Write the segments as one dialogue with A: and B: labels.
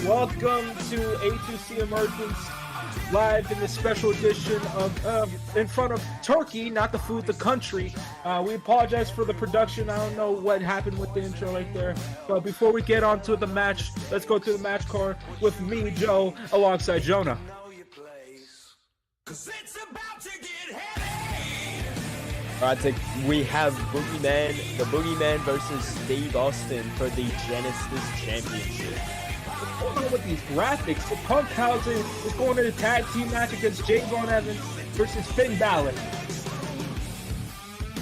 A: Welcome to A2C Emergence, live in this special edition of in front of Turkey, not the food, the country. We apologize for the production. I don't know what happened with the intro right there. But before we get on to the match, let's go to the match card with me, Joe, alongside Jonah.
B: Alright, we have the Boogeyman versus Steve Austin for the Genesis Championship.
A: What's going on with these graphics? The Punk House is going to the tag team match against Javon Evans versus Finn Balor.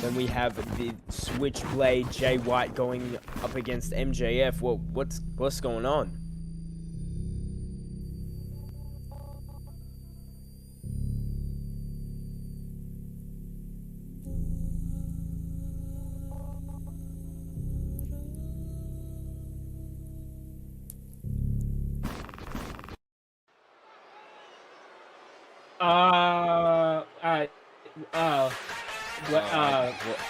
B: Then we have the Switchblade Jay White going up against MJF. Well, what's going on?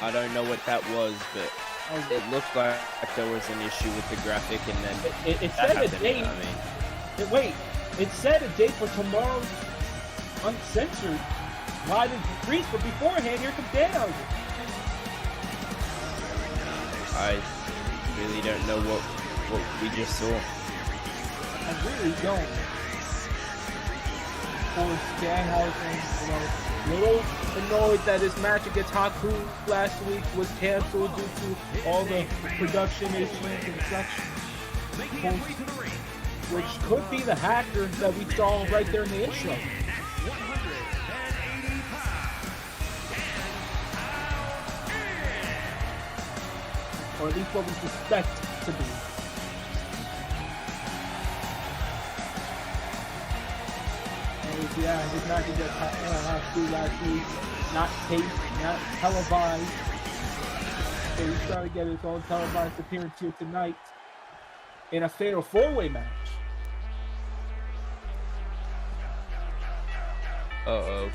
B: I don't know what that was, but it looked like there was an issue with the graphic, and then
A: it said a date. Wait, it said a date for tomorrow, uncensored, live in Greece. But beforehand, here comes Dan.
B: I really don't know what we just saw.
A: I really don't. Of course, Danhausen, little annoyed that his match against Haku last week was canceled due to all the production issues and such. Which could be the hacker that we saw right there in the intro. Or at least what we suspect to be. Yeah, his match against Haku last week, not taped, not televised. So he's trying to get his own televised appearance here tonight in a fatal four-way match.
B: Uh-oh.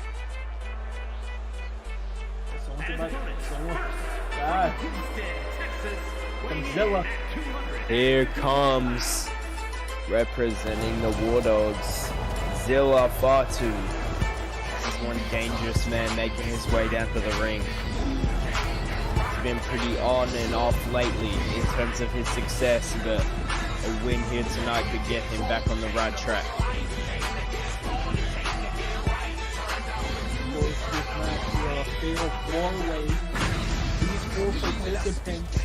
A: Zilla.
B: Here comes, representing the War Dogs, Zilla Fatu. This is one dangerous man making his way down to the ring. He's been pretty on and off lately in terms of his success, but a win here tonight could get him back on the right track.
A: Fatal four-way. These four participants,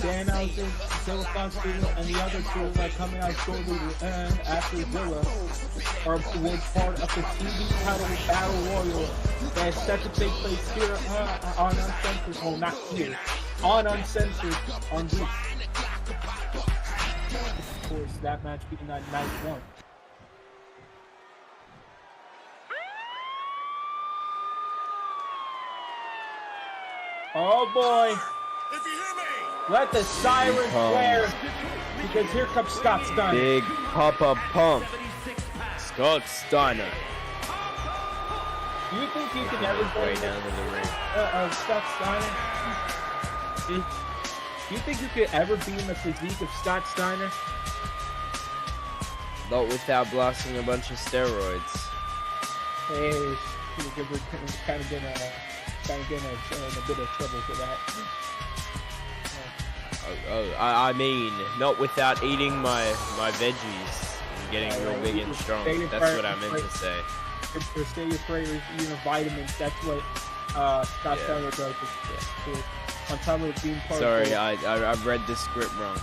A: Danhausen, Zilla Fatu, and the other two are coming out shortly and after Zilla are part of the TV title Battle Royal that is set to take place here on Uncensored. Well, not here. On Uncensored on Greece. Of course, that match being on night one. Oh boy.
C: If you hear me,
A: let the siren flare, because here comes Scott Steiner.
B: Big Papa Pump. Scott Steiner.
A: Do you think you can ever go
B: way down to the ring?
A: Scott Steiner? Do you think you could ever be in the physique of Scott Steiner?
B: Not without blasting a bunch of steroids.
A: Hey, we're kind of getting in a bit of trouble for that.
B: I mean, not without eating my veggies and getting real big and strong. That's what I meant to say.
A: For stay your prayers, vitamins. That's what Scott Steiner does. On top of being part
B: Sorry,
A: of
B: I read the script wrong.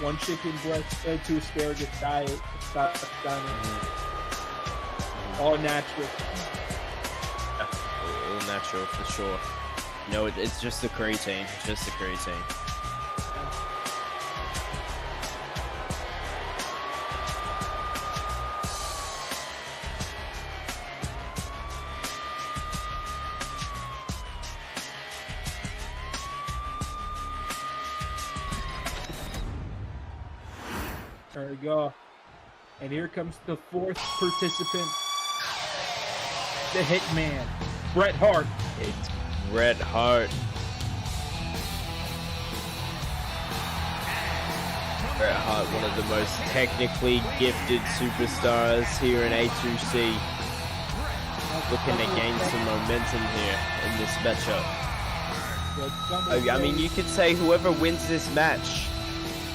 A: one chicken breast, 2 asparagus diet. Scott Steiner. All natural.
B: All natural for sure. No, it's just the creatine. It's just the creatine.
A: There we go. And here comes the 4th participant, the Hitman, Bret Hart.
B: It's Bret Hart.
C: from
B: Bret Hart, one of the most technically gifted superstars here in A2C, looking to gain some momentum here in this matchup. I mean, you could say whoever wins this match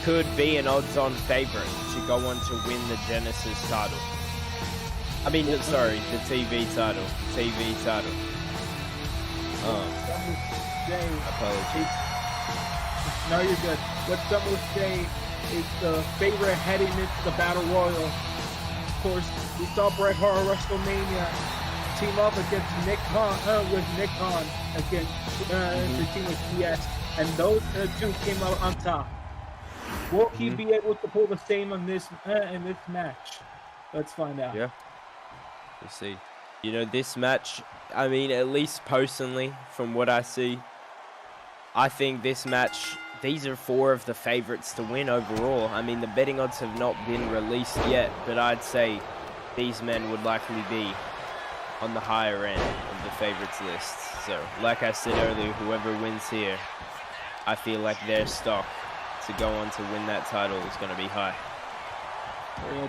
B: could be an odds-on favorite to go on to win the Genesis title. I mean, sorry, the TV title. Apologies.
A: No, you're good. What some will say is the favorite heading into the Battle Royal. Of course, we saw Bret Hart at WrestleMania team up against Nick Khan, against the team with PS, and those two came out on top. Will he be able to pull the same on this in this match? Let's find out.
B: Yeah, we'll see. You know, this match, I mean, at least personally, from what I see, I think this match, these are 4 of the favorites to win overall. I mean, the betting odds have not been released yet, but I'd say these men would likely be on the higher end of the favorites list. So, like I said earlier, whoever wins here, I feel like their stock to go on to win that title is going to be high.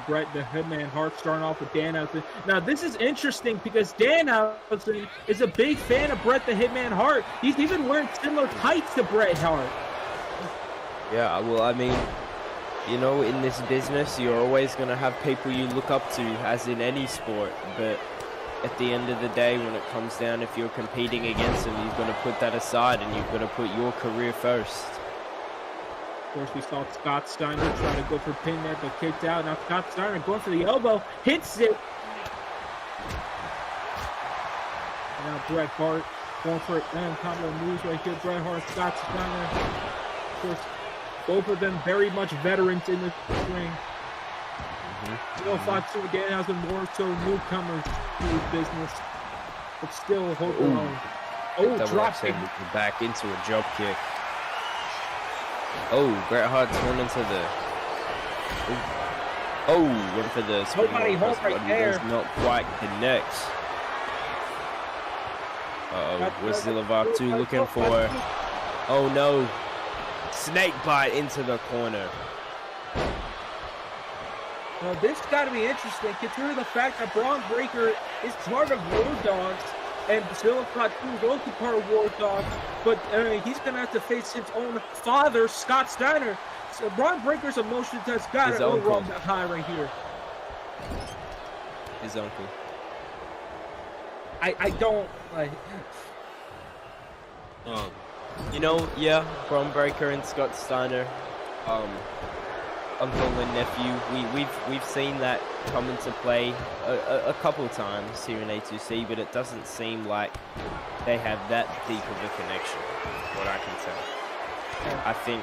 A: Bret the Hitman Hart starting off with Danhausen. Now this is interesting because Danhausen is a big fan of Bret the Hitman Hart. He's even wearing similar tights to Bret Hart.
B: Yeah, well, I mean, you know, in this business, you're always going to have people you look up to, as in any sport. But at the end of the day, when it comes down, if you're competing against them, you've got to put that aside and you've got to put your career first.
A: Of course, we saw Scott Steiner try to go for pin there, but kicked out. Now Scott Steiner going for the elbow, hits it. And now Bret Hart going for combo moves right here. Bret Hart, Scott Steiner. Of course, both of them very much veterans in the ring. Still fought to again as more so newcomers to the business, but still holding on. Oh, drop kick.
B: Back into a jump kick. Oh, Bret Hart's went into the. Oh, went for the.
A: Nobody hold right there.
B: Does not quite connect. What's Zilavatu looking for? Oh no! Snake bite into the corner.
A: This got to be interesting, considering the fact that Braun Breaker is part of War Dogs, and Zilavatu is also part of War Dogs, but he's going to have to face his own father, Scott Steiner. So Braun Breaker's emotions has got to overrun that high right here.
B: His uncle.
A: I don't like.
B: You know, yeah, Braun Breaker and Scott Steiner, uncle and nephew. We've seen that come into play a couple times here in A2C, but it doesn't seem like they have that deep of a connection, what I can tell. I think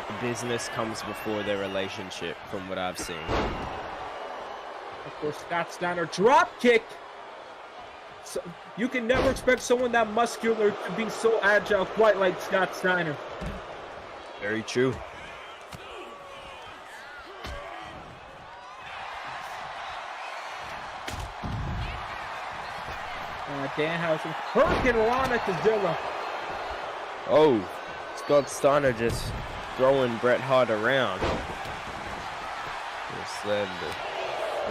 B: the business comes before their relationship, from what I've seen.
A: Of course, Scott Steiner drop kick. So, you can never expect someone that muscular to be so agile, quite like Scott Steiner.
B: Very true.
A: Danhausen, Hurricane Rana to Zilla.
B: Oh, Scott Steiner just throwing Bret Hart around. Just the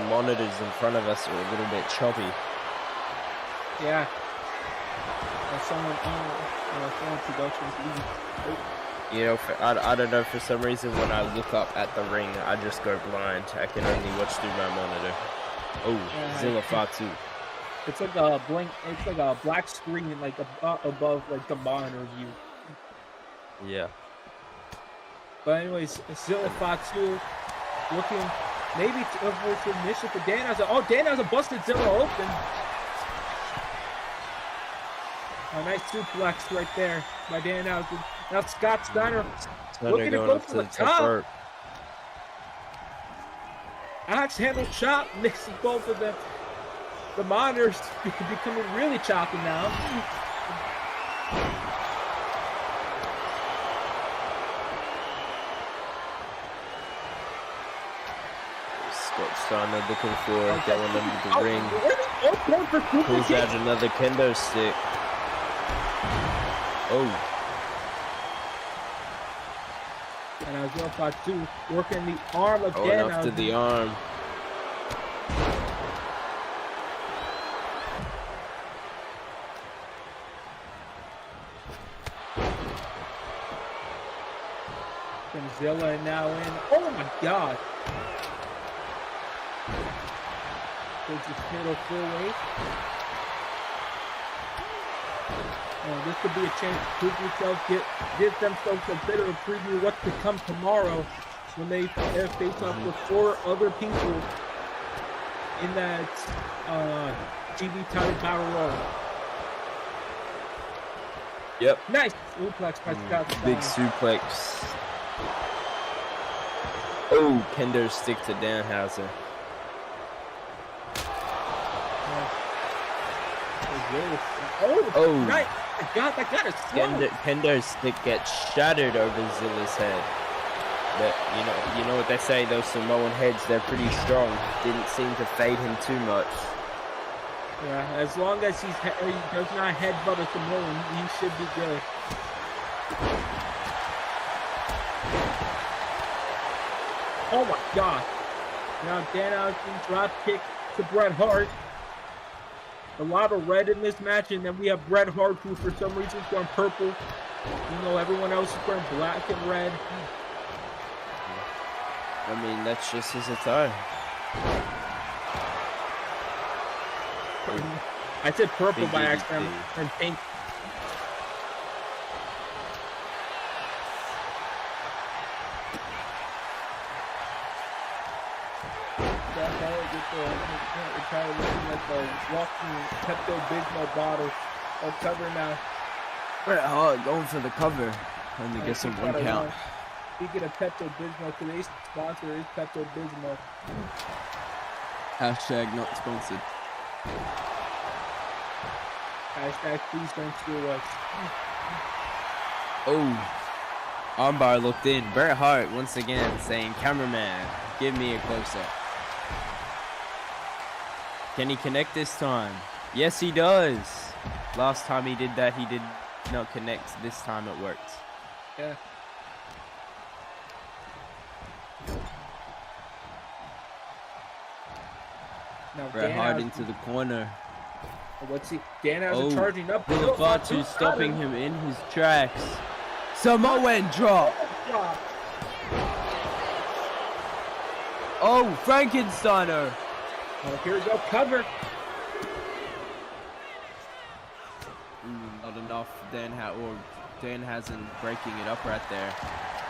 B: monitors in front of us are a little bit choppy.
A: Yeah. Someone productions.
B: You know, I don't know, for some reason when I look up at the ring, I just go blind. I can only watch through my monitor. Oh, Zilavatu.
A: It's like a blank. It's like a black screen, like above like the monitor view.
B: Yeah.
A: But anyways, Zilavatu looking maybe for submission for Danhausen. Oh, Danhausen busted Zilla open. A nice suplex right there by Danhausen. Now Scott Steiner looking to go for the top. Axe handle chop mixing both of them. The monitors becoming really choppy now.
B: Scott Steiner looking for going under the ring. Pulls out another kendo stick. Oh.
A: And Zilla Fatu working the arm of
B: Going after
A: Danhausen.
B: the arm.
A: And Zilla now in. Oh my God! Takes his middle full weight. This could be a chance to prove themselves, give themselves a bit of a preview of what's to come tomorrow when they face off with 4 other people in that GB title battle royal.
B: Yep.
A: Nice suplex by Scott
B: Big
A: Steiner.
B: suplex. Oh, Kendo stick to Danhausen.
A: Oh, nice. God, that got us slow.
B: Kendo's stick gets shattered over Zilla's head. But you know what they say, those Samoan heads, they're pretty strong. Didn't seem to fade him too much.
A: Yeah, as long as he does not headbutt a Samoan, he should be good. Oh my God. Now Danhausen drop kick to Bret Hart. A lot of red in this match, and then we have Bret Hart, who for some reason is wearing purple. You know, everyone else is wearing black and red.
B: I mean, that's just his attire.
A: I said purple
B: Big
A: by
B: DDT.
A: accident, and pink. Kind of looking like the walking Pepto-Bismol bottle of cover now.
B: Bret Hart going for the cover. Only gets a 1 count.
A: Speaking of Pepto-Bismol, today's sponsor is Pepto-Bismol.
B: Hashtag not sponsored.
A: Hashtag please don't sue us.
B: Oh, armbar looked in. Bret Hart once again saying, "Cameraman, give me a close-up." Can he connect this time? Yes, he does. Last time he did that, he did not connect. This time it worked.
A: Yeah. Now
B: Bret Hart into the corner.
A: What's he? Danhausen charging up.
B: Zilla Fatu stopping him in his tracks. Samoan drop. Oh, Frankensteiner.
A: Oh, here we go. Cover.
B: Not enough. Danhausen breaking it up right there.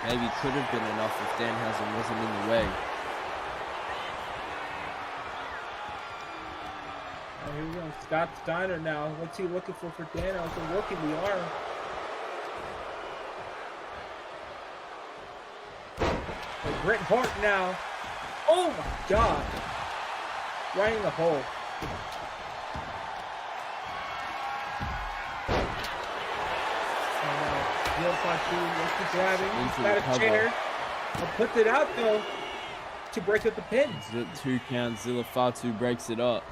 B: Maybe could have been enough if Danhausen wasn't in the way.
A: Oh, here we go. Scott Steiner now. What's he looking for Danhausen? Working the arm. Oh, Bret Hart now. Oh my God. Right in the hole. Zilla Fatu wants to grab him. He's got a chair. Puts it out though to break up the pin.
B: 2 count. Zilla Fatu breaks it up.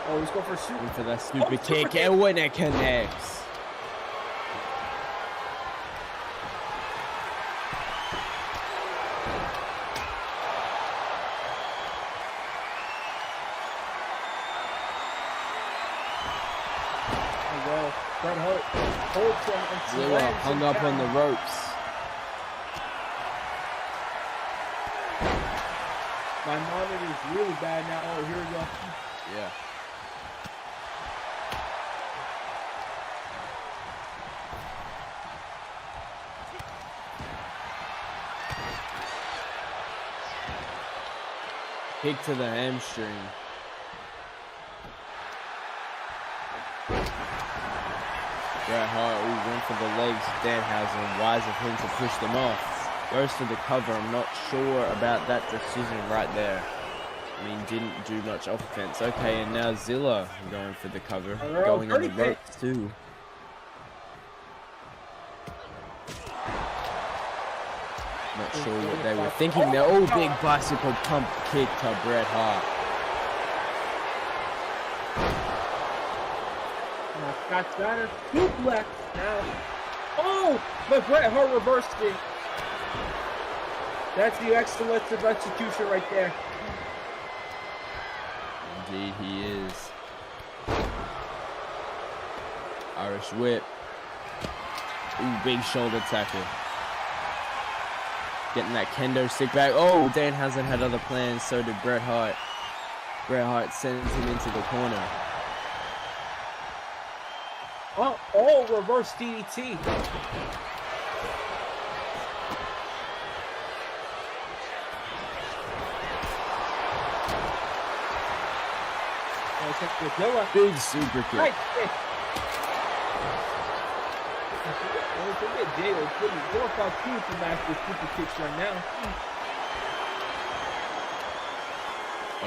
A: Oh, he's going for a super.
B: Going for that super kick, and when it connects.
A: Bret Hart holds him and
B: Zilla hung up on the ropes.
A: My monitor is really bad now. Oh, here we go.
B: Yeah. Kick to the hamstring. Bret Hart went for the legs. Danhausen, wise of him to push them off. Goes for the cover. I'm not sure about that decision right there. I mean, didn't do much offense. Okay, and now Zilla going for the cover. Going on the ropes too. Not sure what they were thinking there. Oh, big bicycle pump kick to Bret Hart.
A: Scott Steiner suplex now. Oh, but Bret Hart reversed it. That's the excellence of execution right there.
B: Indeed, he is. Irish whip. Ooh, big shoulder tackle. Getting that kendo stick back. Oh, Danhausen had other plans, so did Bret Hart. Bret Hart sends him into the corner.
A: Oh, reverse DDT.
B: Big super kick.
A: Right. Jay putting 4 or 5 teams to match with super kicks right now.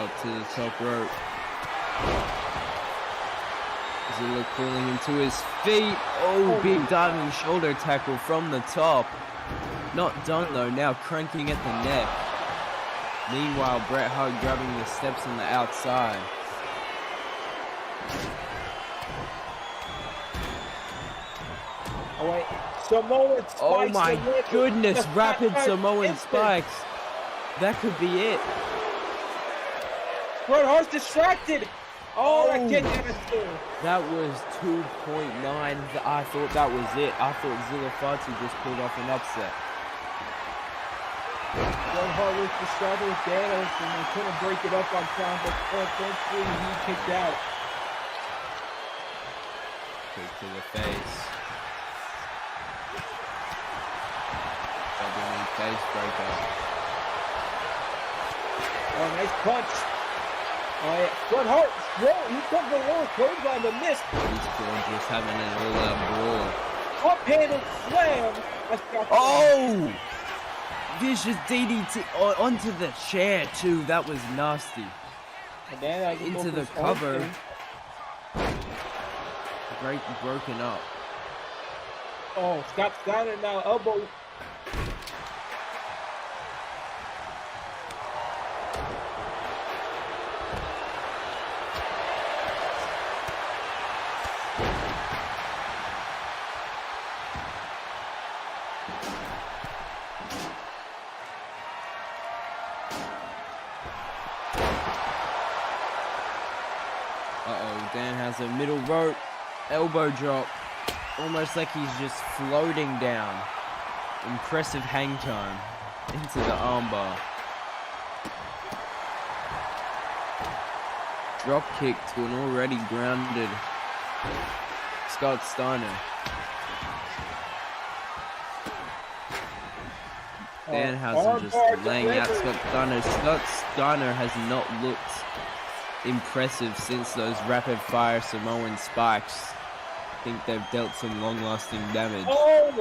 B: Up to the top rope. Zilla pulling him to his feet. Oh, big diving shoulder tackle from the top. Not done though, now cranking at the neck. Meanwhile, Bret Hart grabbing the steps on the outside.
A: Oh wait, Samoan spikes.
B: Oh my goodness, rapid Samoan spikes. That could be it.
A: Bret Hart's distracted. Oh, that kick in his door.
B: That was 2.9. I thought that was it. I thought Zilla Fatu just pulled off an upset.
A: Bret Hart was distracted with Danos and they couldn't break it up on time, but thankfully he kicked out.
B: Kick to the face. Double knee face breaker.
A: Oh, nice punch. Oh yeah, Bret Hart, he took the lower clothesline but missed.
B: These gorgeous having an all-out brawl.
A: Up-handed slam.
B: Oh! Vicious DDT onto the chair too. That was nasty.
A: And then I
B: into the cover. Broken up.
A: Oh, Scott Steiner now elbow.
B: Dan has a middle rope, elbow drop, almost like he's just floating down. Impressive hang time into the armbar. Drop kick to an already grounded Scott Steiner. Danhausen just laying out Scott Steiner. Scott Steiner has not looked impressive since those rapid fire Samoan spikes. I think they've dealt some long lasting damage.
A: Oh!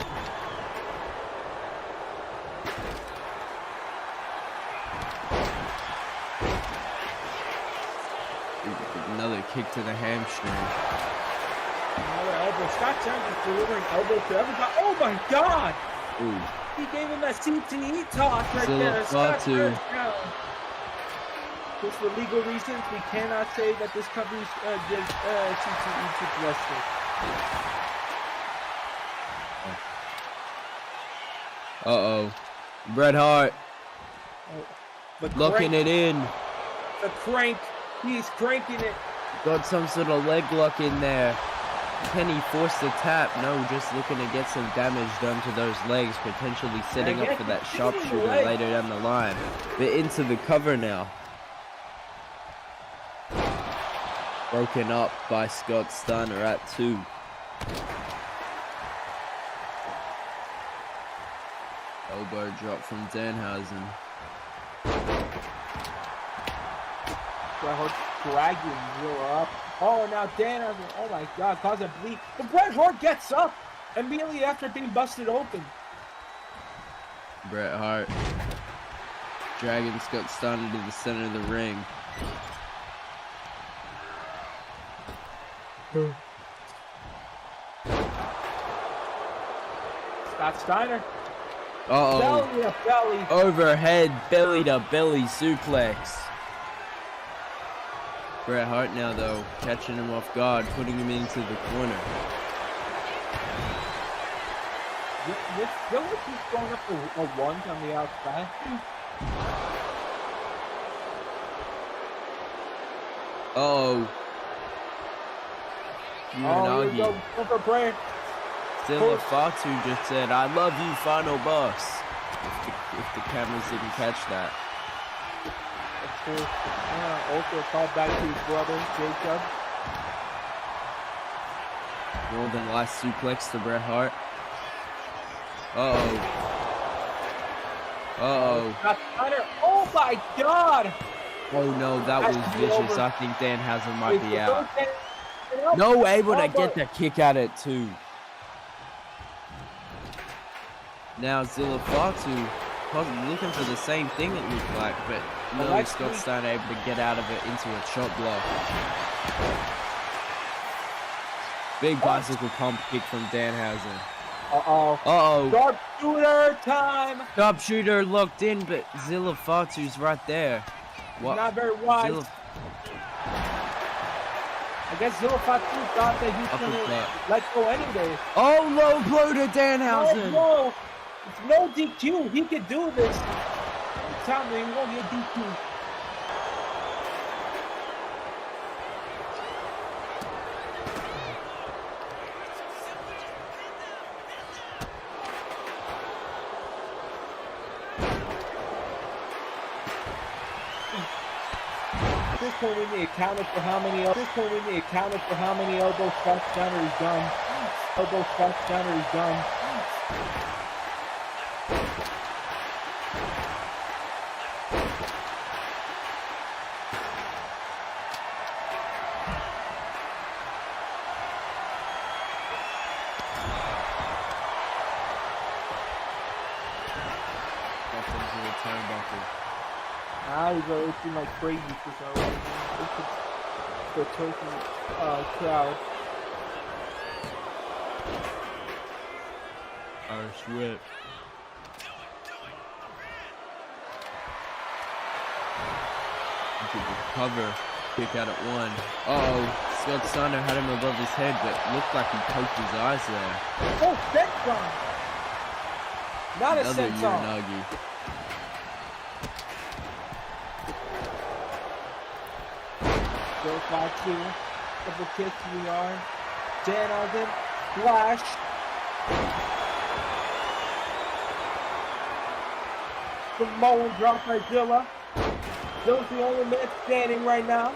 B: Another kick to the hamstring.
A: Another elbow. Scott Steiner delivering elbow to everybody. Oh my god!
B: Ooh.
A: He gave him that CTE toss right
B: Zilla
A: there. Scott
B: Fatu.
A: Just for legal reasons, we cannot say that this company gives CTE to wrestling.
B: Uh-oh. Bret Hart locking
A: crank,
B: it in.
A: The crank. He's cranking it.
B: Got some sort of leg lock in there. Can he force the tap? No, just looking to get some damage done to those legs, potentially setting up for that sharpshooter later down the line. But into the cover now. Broken up by Scott Steiner at 2. Elbow drop from Danhausen.
A: Dragging Zilla up. Oh, now Danhausen. Oh my god, cause a bleed. But Bret Hart gets up immediately after being busted open.
B: Bret Hart dragging Scott Steiner to the center of the ring.
A: Scott Steiner.
B: Uh-oh.
A: Belly to belly.
B: Overhead belly to belly suplex. Bret Hart now though, catching him off guard, putting him into the corner.
A: Zilla keeps going up a one on the outside.
B: Oh.
A: Here we go. Go for prayer.
B: Zilla Fatu just said, "I love you, final boss." If the cameras didn't catch that.
A: Of course. Also a call back to his brother, Jacob.
B: Northern Lights suplex to Bret Hart. Uh-oh.
A: Oh my god!
B: Oh no, that was vicious. I think Danhausen might be out. No, able to get the kick at it too. Now Zilla Fatu possibly looking for the same thing it looked like, but no, Scott Steiner able to get out of it into a chop block. Big bicycle pump kick from Danhausen. Uh-oh.
A: Sharpshooter time!
B: Sharpshooter locked in, but Zilla Fatu's right there. What?
A: Not very wise. I guess Zilla Fatu thought that he's gonna let go anyway.
B: Oh, low blow to Danhausen!
A: No! It's no DQ. He could do this. Tell me, he won't get DQ. At this point, we need accounted for how many. At this point, we need accounted for how many elbow spots down he's done. Elbow spots down he's done. He's looking like crazy for some reason. The Turkey crowd.
B: Irish whip. Cover. Kick out at one. Uh-oh. Scott Steiner had him above his head, but looked like he poked his eyes there.
A: Oh, senton! Not a senton.
B: Uranagi.
A: Go 5-2. Double kick to the arm. Danhausen. Flash. Samoan drop by Zilla. Zilla's the only man standing right now.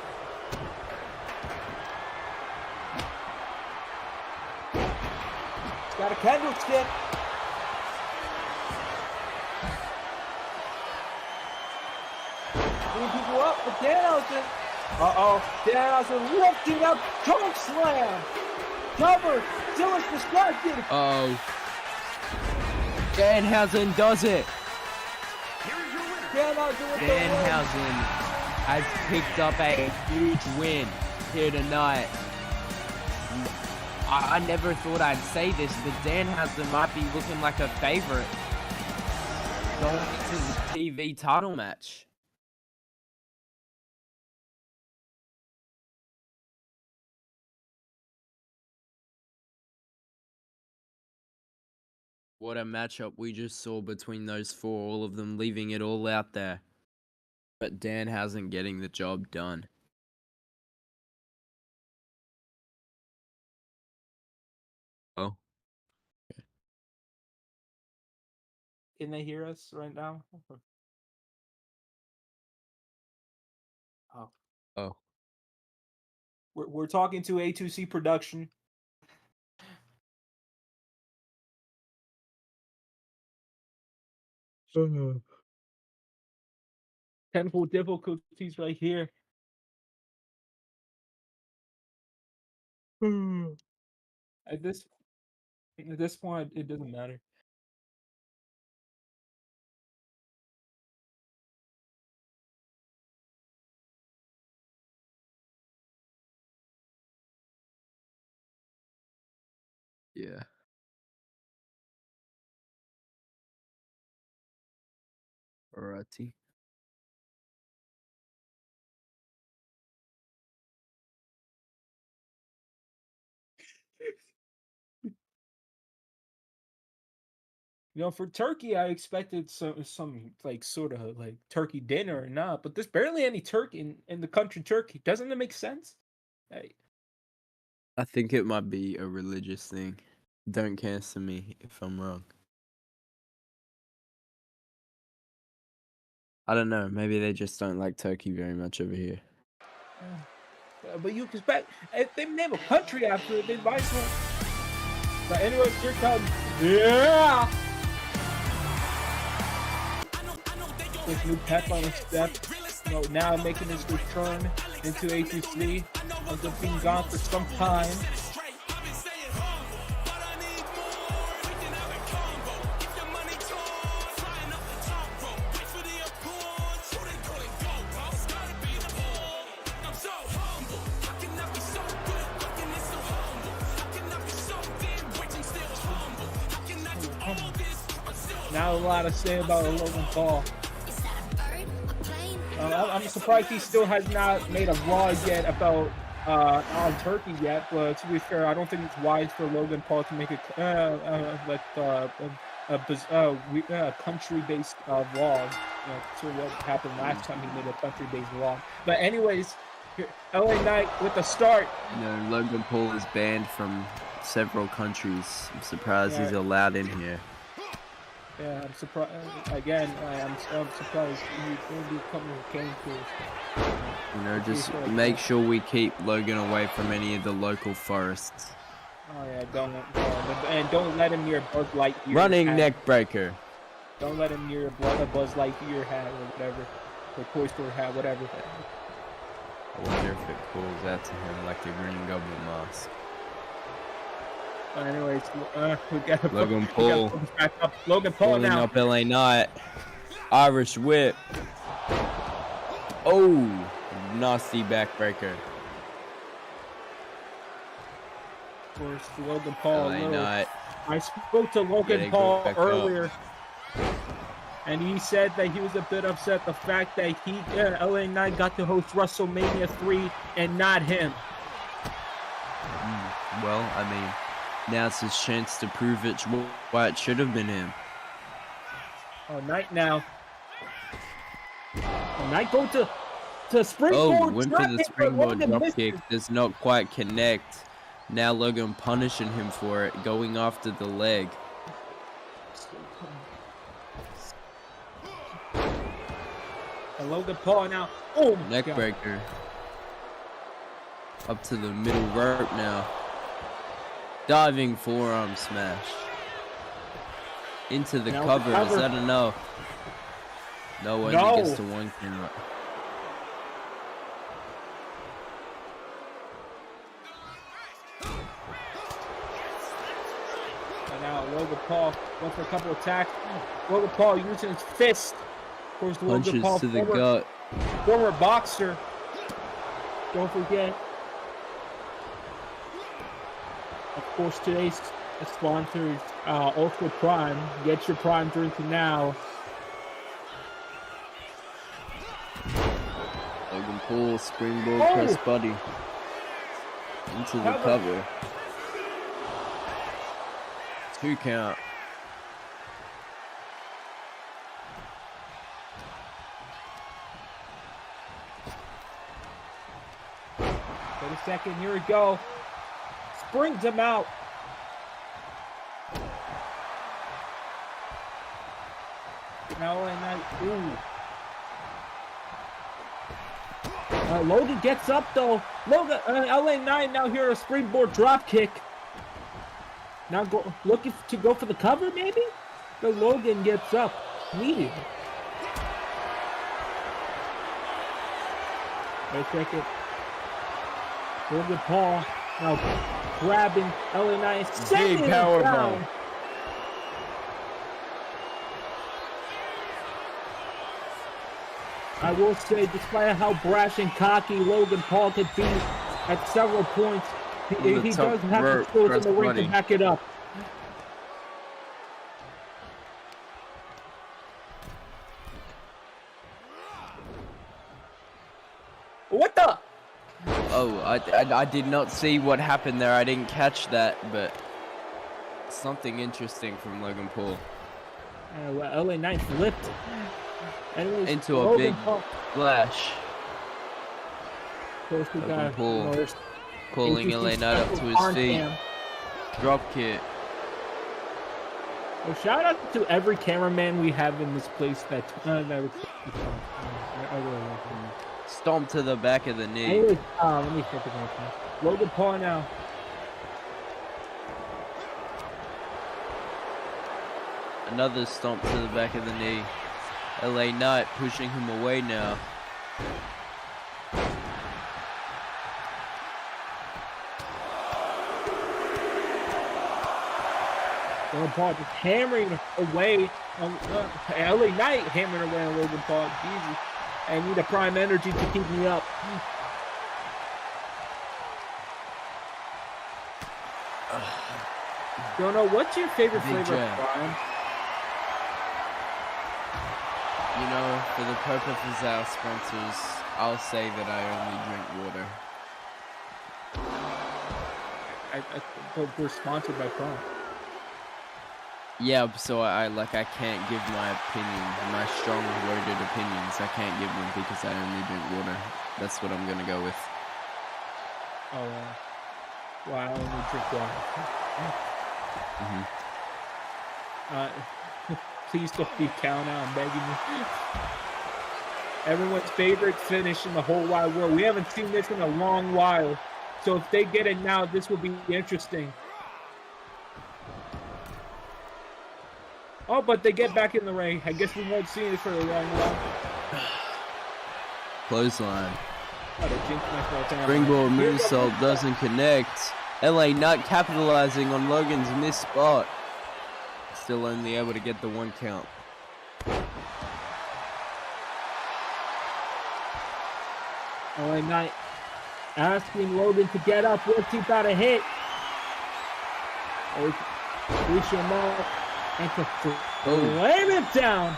A: Got a candlestick. Bring people up for Danhausen. Danhausen lifting up, choke slam. Cover. Zilla's distracted.
B: Danhausen does it.
A: Danhausen
B: has picked up a huge win here tonight. I never thought I'd say this, but Danhausen might be looking like a favorite going into the TV title match. What a matchup we just saw between those four, all of them leaving it all out there. But Danhausen getting the job done. Oh.
A: Can they hear us right now?
B: Oh.
A: We're talking to A2C production. Technical difficulties right here. At this point, it doesn't matter.
B: Yeah. Alrighty.
A: You know, for turkey, I expected some like sort of like turkey dinner or not, but there's barely any turkey in the country Turkey. Doesn't it make sense? Hey,
B: I think it might be a religious thing. Don't cancel me if I'm wrong. I don't know. Maybe they just don't like turkey very much over here.
A: but you expect if they name a country after it, they buy some. But anyways, here comes yeah. This new pep on the step. You know, now making his return into A2C after being gone for some time. Not a lot to say about Logan Paul. I'm surprised he still has not made a vlog yet about on Turkey yet. But to be fair, I don't think it's wise for Logan Paul to make a country-based vlog. You know, to what happened last time he made a country-based vlog. But anyways, LA Knight with the start.
B: You know, Logan Paul is banned from several countries. I'm surprised he's allowed in here.
A: Yeah, I'm surprised. Again, I'm surprised he will be coming with cane tools.
B: You know, just make sure we keep Logan away from any of the local forests.
A: Oh yeah, don't let him near Buzz Lightyear.
B: Running neck breaker.
A: Don't let him near a Buzz Lightyear hat or whatever, or Toy Story hat, whatever.
B: I wonder if it calls out to him like the Green Goblin mask.
A: Anyways, we got
B: Logan Paul.
A: Logan Paul now.
B: Up LA Knight. Irish whip. Oh, nasty backbreaker.
A: Of course, Logan Paul.
B: LA Knight.
A: I spoke to Logan Paul earlier, and he said that he was a bit upset the fact that LA Knight got to host WrestleMania 3 and not him.
B: Well, I mean, now's his chance to prove why it should have been him.
A: Oh, Knight now. Knight go to springboard.
B: Oh, went for the springboard dropkick. Does not quite connect. Now Logan punishing him for it, going after the leg.
A: And Logan Paul now. Oh,
B: neck breaker. Up to the middle rope now. Diving forearm smash. Into the cover. Is that enough? No one gets to one camera.
A: And now Logan Paul went for a couple attacks. Logan Paul using his fist. Of course,
B: Punches
A: Logan Paul,
B: to the gut.
A: Former boxer. Don't forget. Of course, today's sponsor is Ultra Prime. Get your Prime drink now.
B: Logan Paul springboard press buddy into the cover. 2 count.
A: Wait a second. Here we go. Springs him out. Now Logan gets up though. Logan, LA Knight now here a springboard drop kick. Now looking to go for the cover maybe. But Logan gets up immediately. Wait a second. Logan Paul now grabbing LA Knight, sending him down. I will say, despite how brash and cocky Logan Paul could be at several points, he does have the skills in the ring to back it up. What the?
B: Oh, I did not see what happened there. I didn't catch that, but something interesting from Logan Paul.
A: LA Knight flipped. Anyways,
B: Into a
A: Logan
B: big
A: Paul.
B: splash.
A: First we
B: Logan
A: got
B: Paul
A: Norris.
B: pulling
A: A2C
B: LA Knight up to
A: special
B: his
A: arm
B: feet.
A: cam.
B: Drop kick.
A: Well, shout out to every cameraman we have in this place that
B: Stomp to the back of the knee.
A: anyways, let me flip it real quick. Logan Paul now.
B: Another stomp to the back of the knee. LA Knight pushing him away now.
A: Logan Paul just hammering away on LA Knight, hammering away on Logan Paul. Jesus, I need a prime energy to keep me up. Don't know what's your favorite
B: Big
A: flavor
B: jab.
A: of prime?
B: You know, for the purposes of our sponsors, I'll say that I only drink water.
A: But we're sponsored by Prime.
B: Yeah, so I can't give my opinion, my strong worded opinions. I can't give them because I only drink water. That's what I'm gonna go with.
A: Oh, well, I only drink water. Please don't be counting out. I'm begging you. Everyone's favorite finish in the whole wide world. We haven't seen this in a long while. So if they get it now, this will be interesting. Oh, but they get back in the ring. I guess we won't see this for a long while.
B: Clothesline.
A: Oh, they jinxed myself.
B: Springboard moonsault doesn't connect. LA Knight capitalizing on Logan's missed spot. Still only able to get the 1 count.
A: LA Knight asking Logan to get up. What's he got to hit? Reach him up and to slam it down.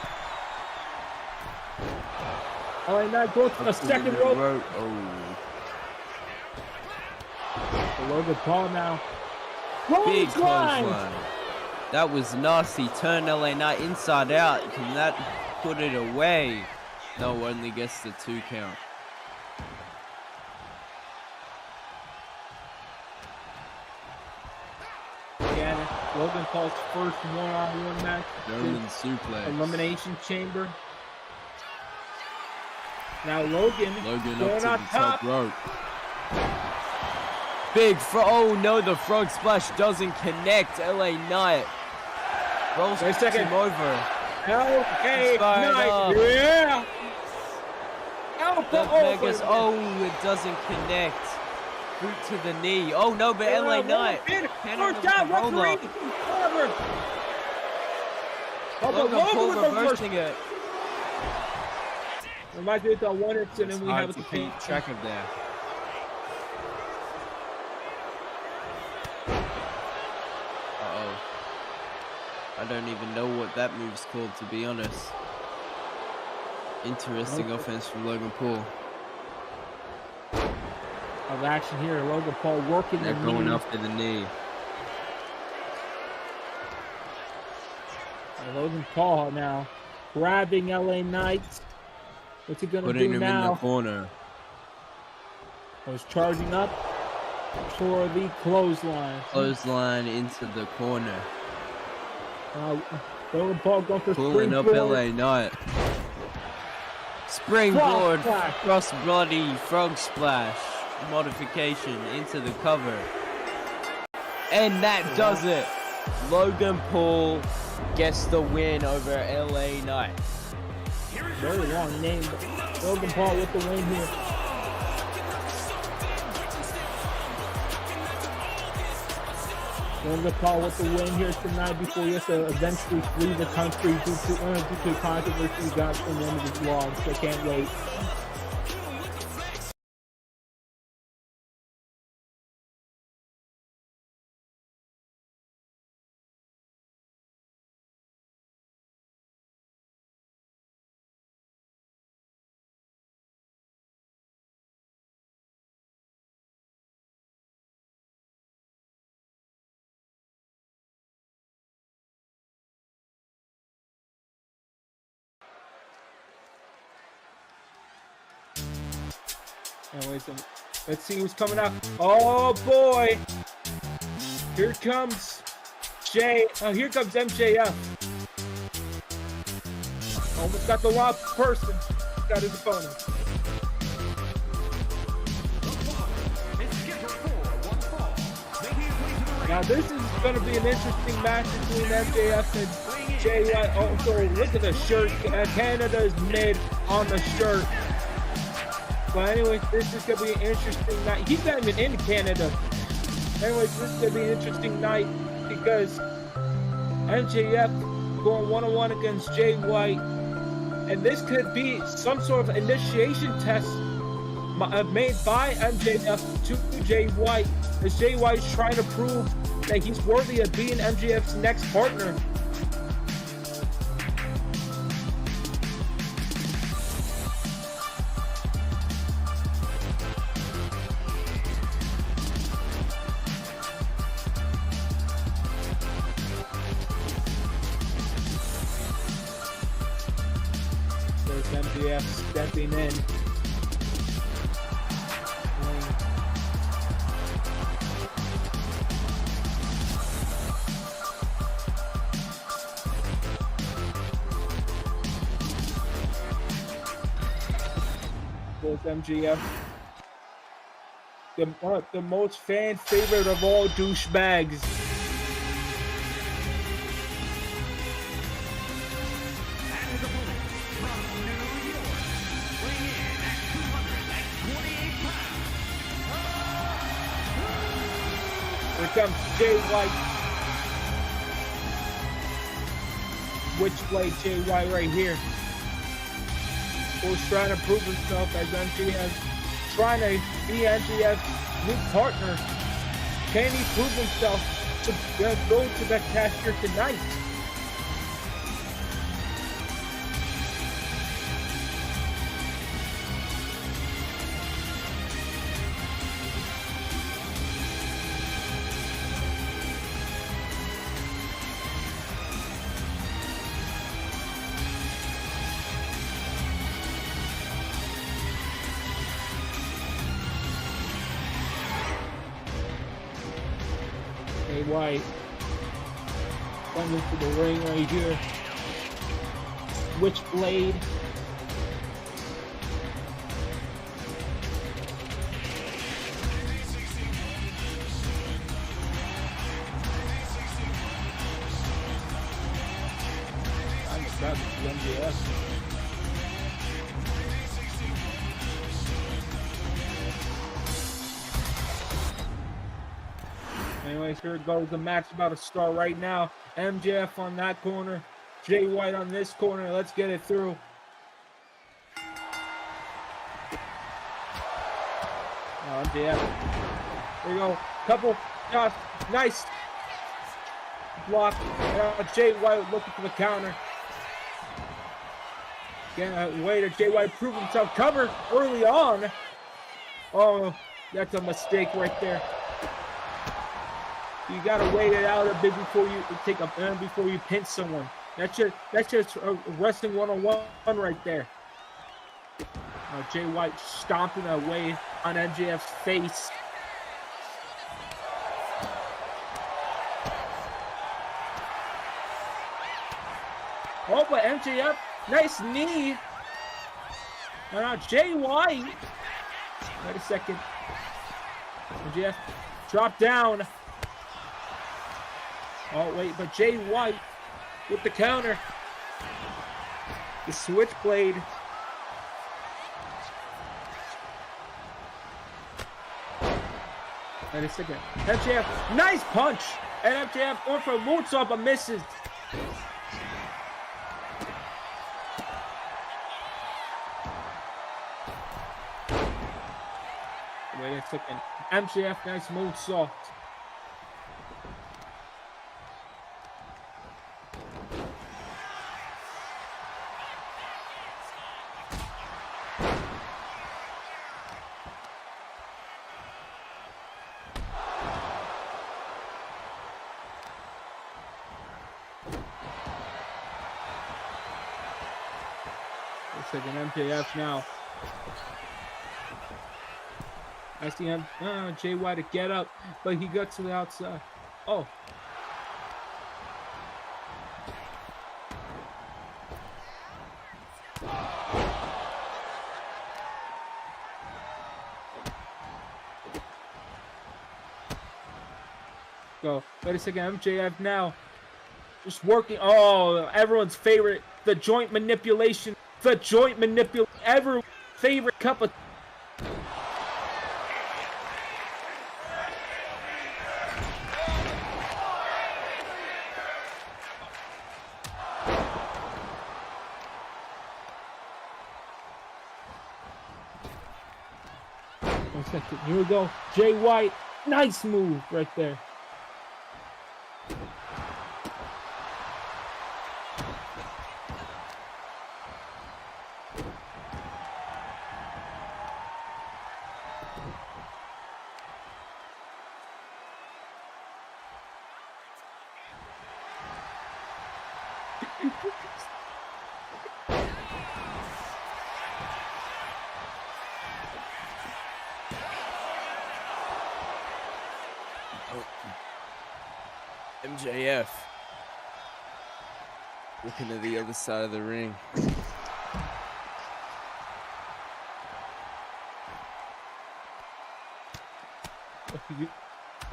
A: LA Knight goes to the second rope. Logan Paul now.
B: Big clothesline. That was nasty. Turn LA Knight inside out. Can that put it away? No, only gets the 2 count.
A: Again, Logan Paul's first one-on-one match.
B: German suplex.
A: Elimination Chamber. Now Logan
B: Up to
A: going on
B: the
A: top.
B: top rope. Big oh no, the frog splash doesn't connect. LA Knight rolls
A: Wait a second.
B: him over.
A: Okay,
B: Fired
A: Knight.
B: up.
A: Yeah.
B: The Vegas, it doesn't connect. Boot to the knee. Oh no, but LA Knight.
A: First down, referee. Cover.
B: Logan Paul reversing it.
A: Reminds me of that one incident
B: It's
A: we have
B: hard
A: with
B: to
A: the
B: keep track of that. I don't even know what that move's called, to be honest. Interesting offense from Logan Paul.
A: Of action here, Logan Paul working
B: They're
A: the
B: going
A: knee.
B: after the knee.
A: And Logan Paul now grabbing LA Knight. What's he gonna
B: Putting
A: do
B: him
A: now?
B: in the corner.
A: Was charging up for the clothesline.
B: Clothesline into the corner.
A: Logan Paul going for
B: Pulling up
A: springboard.
B: LA Knight. Springboard,
A: Frog splash.
B: crossbody, frog splash. Modification into the cover. And that does it. Logan Paul gets the win over LA Knight.
A: Very long name. Logan Paul with the win here. Logan Paul with the win here tonight before he has to eventually flee the country due to controversy he got from one of his vlogs. I can't wait. Anyways, let's see who's coming up. Oh boy! Here comes Jay. Oh, here comes MJF. Almost got the wrong person. Got his opponent. Now this is going to be an interesting match between MJF and Jay White. Also, look at the shirt. Canada's mid on the shirt. But anyways, this is going to be an interesting night. He's not even in Canada. Anyways, this is going to be an interesting night because MJF going one-on-one against Jay White. And this could be some sort of initiation test made by MJF to Jay White, as Jay White's trying to prove that he's worthy of being MJF's next partner. There's MJF stepping in. MJF, the most fan favorite of all douchebags. Here comes Jay White. Switchblade Jay White right here. Who's trying to prove himself as MJF, trying to be MJF's new partner. Can he prove himself to go to the cashier tonight? White coming to the ring right here. Switchblade. I'm excited for MJF. Anyways, here it goes. The match about to start right now. MJF on that corner. Jay White on this corner. Let's get it through. Oh, MJF. There you go. Couple shots. Nice block. Jay White looking for the counter. Again, way to Jay White prove himself. Cover early on. Oh, that's a mistake right there. You gotta wait it out a bit before you take a before you pinch someone. That's just wrestling 101 right there. Jay White stomping away on MJF's face. Oh, but MJF, nice knee. Now Jay White. Wait a second. MJF drop down. Oh, wait, but Jay White with the counter. The switchblade. Wait a second. MJF, nice punch. And MJF going for a moonsault, but misses. Wait a second. MJF, nice moonsault. Looks like an MJF now. I see him, Jay White to get up, but he got to the outside. Oh. Go. Wait a second, MJF now. Just working. Oh, everyone's favorite. The joint manipulation. The joint manipulation. Everyone's favorite cup of. One second. Here we go. Jay White. Nice move right there.
B: MJF looking to the other side of the ring.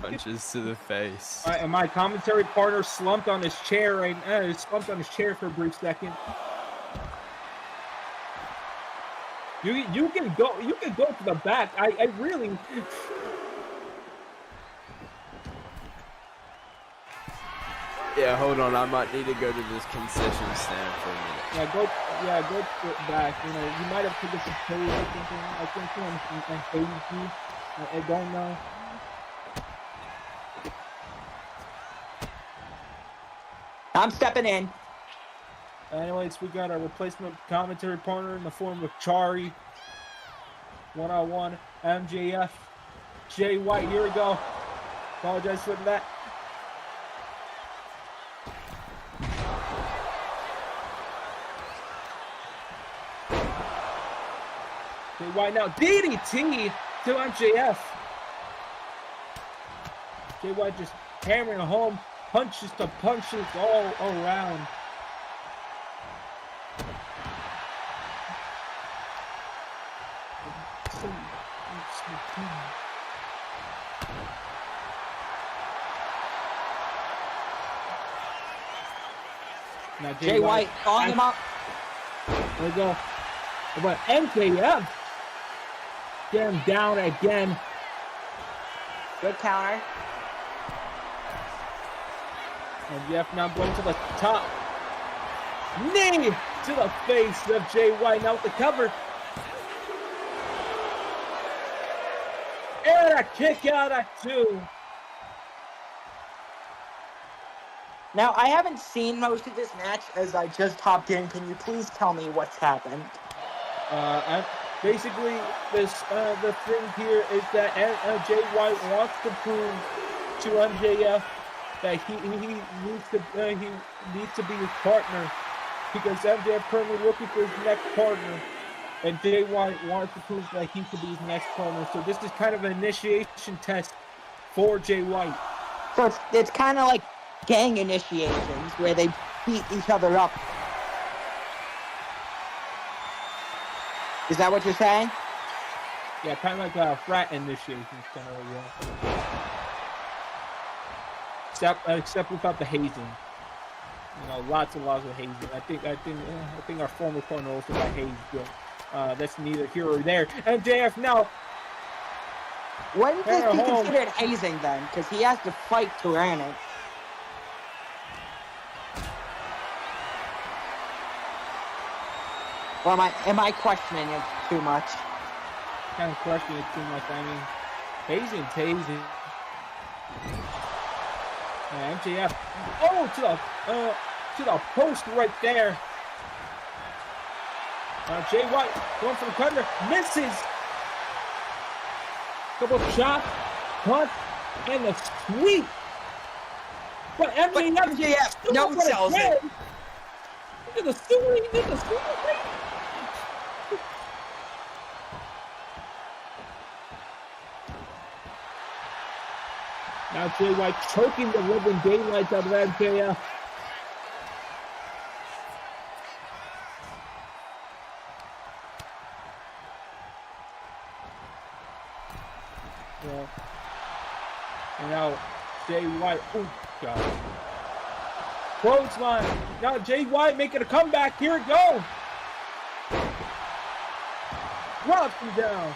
B: Punches to the face.
A: And my commentary partner slumped on his chair slumped on his chair for a brief second. You can go to the back. I really.
B: Yeah, hold on. I might need to go to this concession stand for a minute.
A: Go back. You know, you might have taken some pills or something. I think and hazy. I don't know.
D: I'm stepping in.
A: Anyways, we got our replacement commentary partner in the form of Chari. 1-on-1, MJF, Jay White. Here we go. Apologize for that. Jay White now DDT to MJF. Jay White just hammering home punches to punches all around. Now
D: Jay White calling him up.
A: There we go. But MJF get him down again.
D: Good counter.
A: MJF now going to the top. Knee to the face of Jay White. Now with the cover. And a kick out at 2.
D: Now, I haven't seen most of this match as I just hopped in. Can you please tell me what's happened?
A: Basically, the thing here is that Jay White wants to prove to MJF that he needs to be his partner, because MJF currently looking for his next partner, and Jay White wants to prove that he could be his next partner. So this is kind of an initiation test for Jay White.
D: So it's kind of like gang initiations where they beat each other up. Is that what you're saying?
A: Yeah, kind of like a frat initiation, kind of except without the hazing. You know, lots and lots of hazing. I think our former partner also got hazed, but that's neither here or there. MJF now.
D: When does he considered hazing then? Because he has to fight to earn it. Or am I questioning it too much?
A: Kind of questioning it too much. I mean, hazing. MJF. Oh, to the post right there. Jay White going for the cutter, misses. Couple shots, punt, and the sweep. But MJF
D: no sells it.
A: Look at the sweep. He did the sweep. Now Jay White choking the living daylights out of MJF. Yeah. And now Jay White, oh God. Clothesline. Now Jay White making a comeback. Here it goes. Drops him down.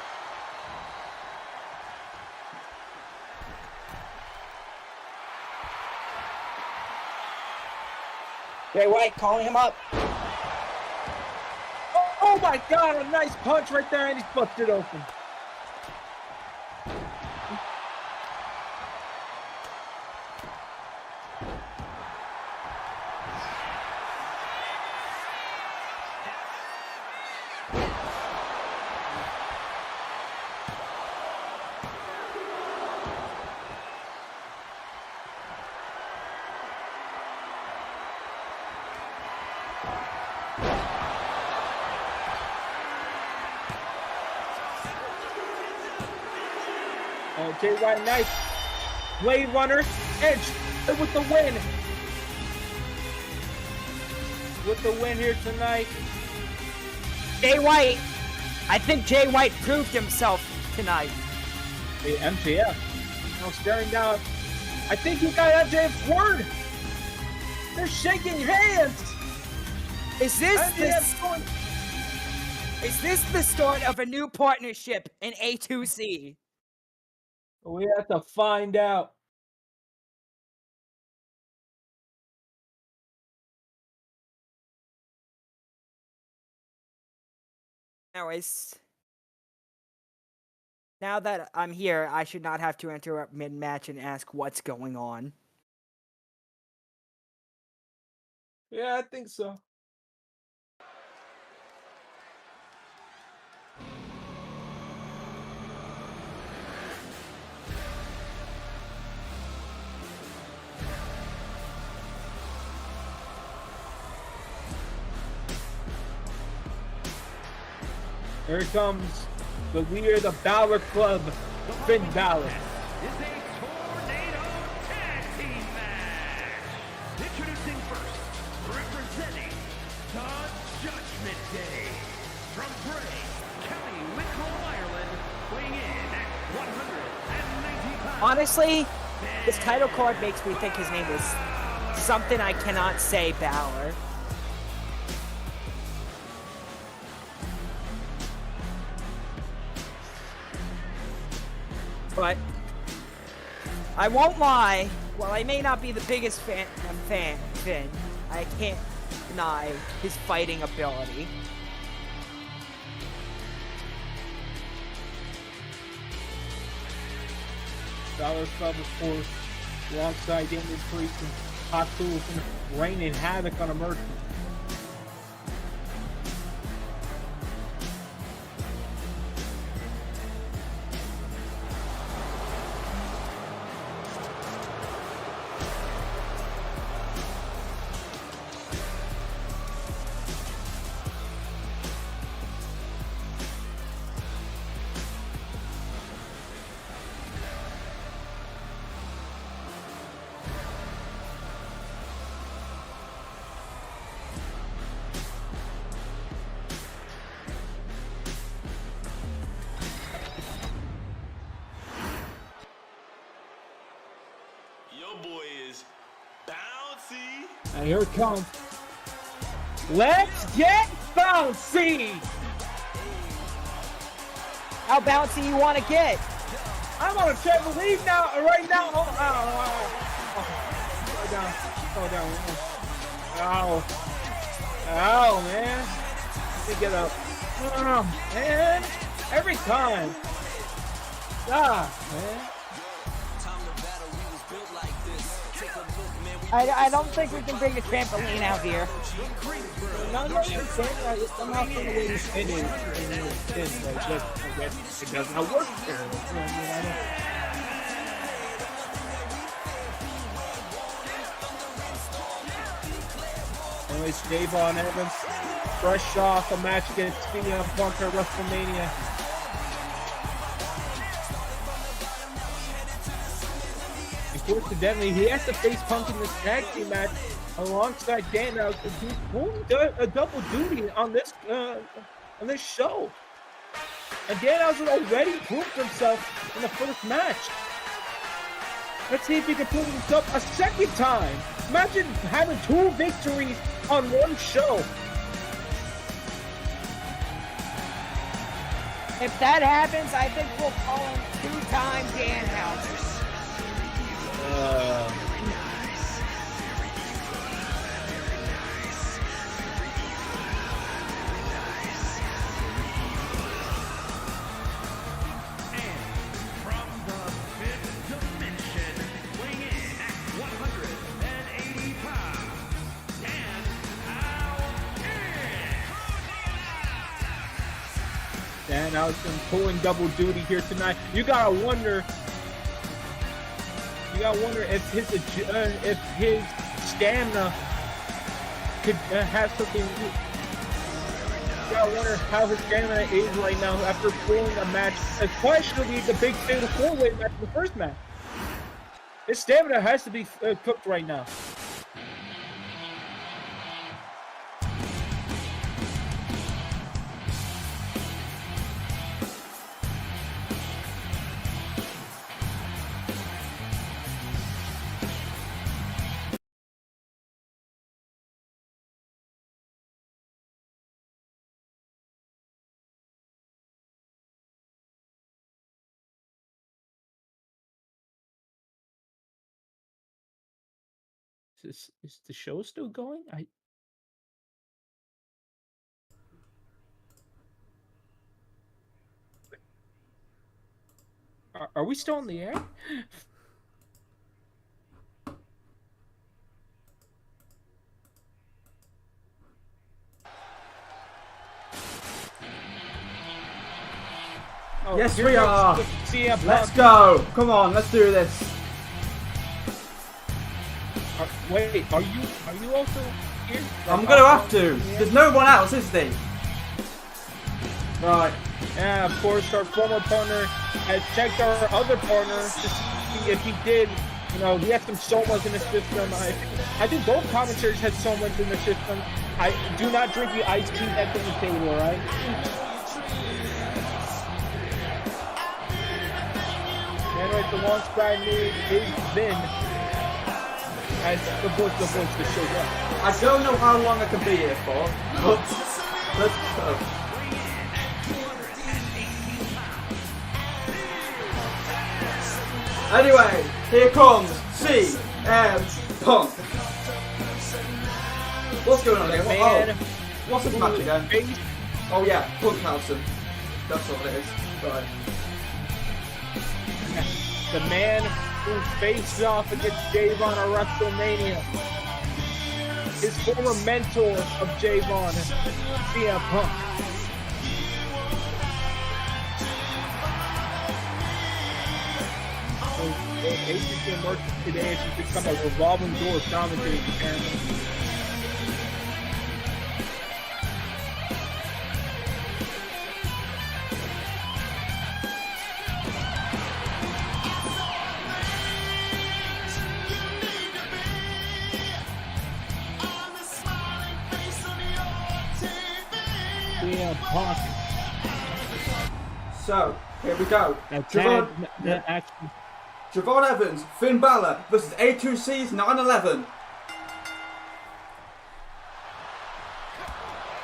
D: Jay White calling him up.
A: Oh my God, a nice punch right there, and he's busted open. Oh, Jay White, nice. Blade Runner, Edge with the win. With the win here tonight.
E: Jay White, I think Jay White proved himself tonight.
A: Hey, MJF, now staring down. I think he got MJF's word. They're shaking hands.
E: Is this the start of a new partnership in A2C?
A: We have to find out.
E: Anyways, now that I'm here, I should not have to interrupt mid-match and ask what's going on.
A: Yeah, I think so. Here comes the leader of the Balor Club, Finn Balor.
C: Is a tornado tag team match. Introducing first, representing the Judgment Day, from Bray, County Wicklow, Ireland, weighing in at 190 pounds.
E: Honestly, this title card makes me think his name is something I cannot say Balor. But I won't lie, while I may not be the biggest fan of Finn, I can't deny his fighting ability.
A: Balor Club, of course, alongside Damien Priest and Hot Tools, raining havoc on Emergence.
C: Boy is bouncy.
A: And here it comes. Let's get bouncy!
E: How bouncy you want to get?
A: I'm on a trampoline now, right now. Slow down. Ow, man. Let me get up. Man. Every time. Man.
E: I don't think we can bring the trampoline out here.
A: No, you're saying somehow from the way you spin it, it does not work there. Anyways, Davon Evans, fresh off a match against CM Punk at WrestleMania. coincidentally, he has to face Punk in this tag team match alongside Danhausen, who's pulling a double duty on this show. And Danhausen already proved himself in the first match. Let's see if he can prove himself a second time. Imagine having 2 victories on one show.
E: If that happens, I think we'll call him 2-time Danhausen.
A: Danhausen pulling double duty here tonight. You gotta wonder if his stamina could have something. You gotta wonder how his stamina is right now after pulling a match, especially the big fatal 4-way match in the first match. His stamina has to be cooked right now. Is the show still going? Are we still on the air? Oh,
F: Yes,
A: here
F: we
A: goes
F: are.
A: CM Punk.
F: Let's go. Come on, let's do this.
A: Wait, are you also here?
F: I'm gonna have to. There's no one else, is there? Right.
A: Yeah, of course, our former partner has checked our other partner to see if he did. You know, he had some somas in the system. I think both commentators had somas in the system. I do not drink the iced tea that's on the table, alright? And right, the launch guy news is Vin as the voice that shows up.
F: I don't know how long I can be here for, but let's go. Anyway, here comes CM Punk. What's going on here? What's this match again? Oh yeah, Punkhausen. That's what it is. Right.
A: The man who faced off against Javon at WrestleMania. His former mentor of Javon, CM Punk. A2C Emergence today has become a revolving door of commentary apparently. Punk.
F: So, here we go. Javon Evans, Finn Balor versus A2C's 9/11.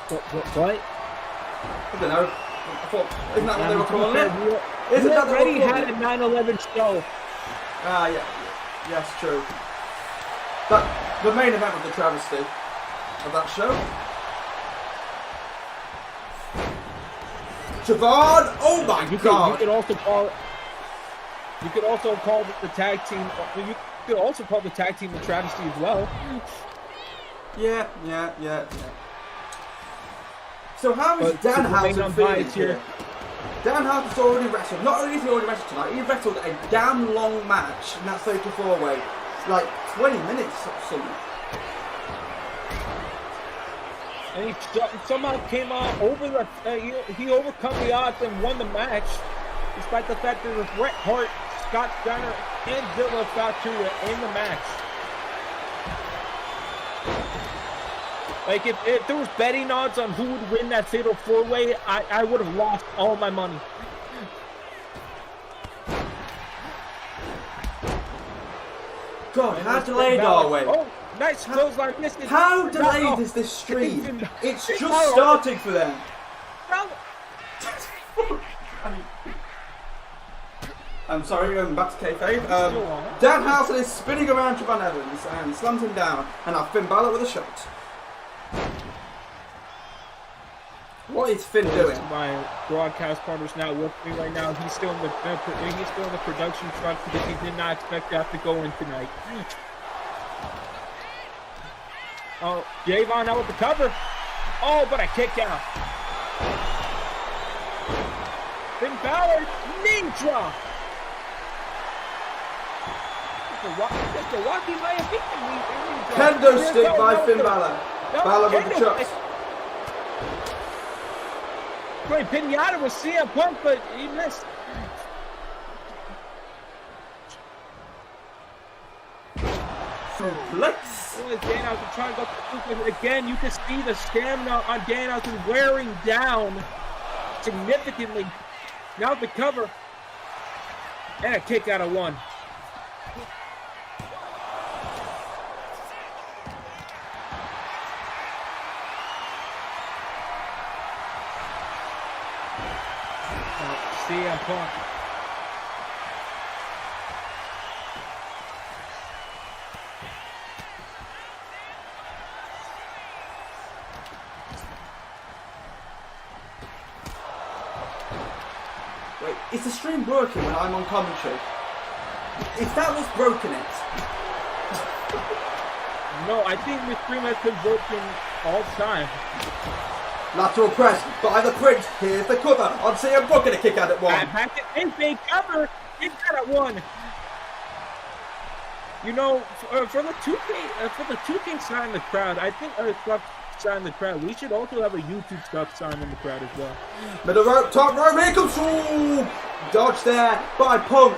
A: What?
F: I don't know. I thought, isn't that what they were calling it?
A: Isn't that already had a 9/11 show?
F: Ah, yeah. Yes, true. That the main event of the travesty of that show. Javon! Oh my God!
A: You could also call. You could also call the tag team. You could also call the tag team the travesty as well.
F: Yeah. So how is Danhausen feeling here? Danhausen's already wrestled. Not only has he already wrestled tonight, he wrestled a damn long match in that 34-way. Like 20 minutes or something.
A: And he somehow came out over the. He overcome the odds and won the match, despite the fact that it was Bret Hart, Scott Steiner, and Zilla Fatu in the match. Like, if there was betting odds on who would win that fatal 4-way, I would have lost all my money.
F: God, how delayed are we?
A: Oh, nice clothesline.
F: How delayed is this stream? It's just starting for them. I'm sorry, going back to kayfabe. Danhausen is spinning around Javon Evans and slams him down. And now Finn Balor with a shot. What is Finn doing?
A: My broadcast partner's not with me right now. He's still in the production truck because he did not expect to have to go in tonight. Oh, Javon out with the cover. Oh, but I kicked out. Finn Balor, knee drop. The Rocky might have beaten me.
F: Kendo stick by Finn Balor. Balor with the chops.
A: Great pinata with CM Punk, but he missed.
F: Let's.
A: Danhausen trying to go again. You can see the stamina on Danhausen wearing down significantly. Now the cover and a kick out of one. CM Punk.
F: Wait, is the stream working when I'm on commentary? Is that what's broken it?
A: No, I think the stream has been broken all the time.
F: Lateral press by the Prince. Here's the cover on CM Punk and a kick out at one.
A: They cover. Kick out at one. You know, for the 2K sign in the crowd, I think stuff sign in the crowd. We should also have a YouTube stuff sign in the crowd as well.
F: Middle rope, top rope, here comes Ooh! Dodge there by Punk.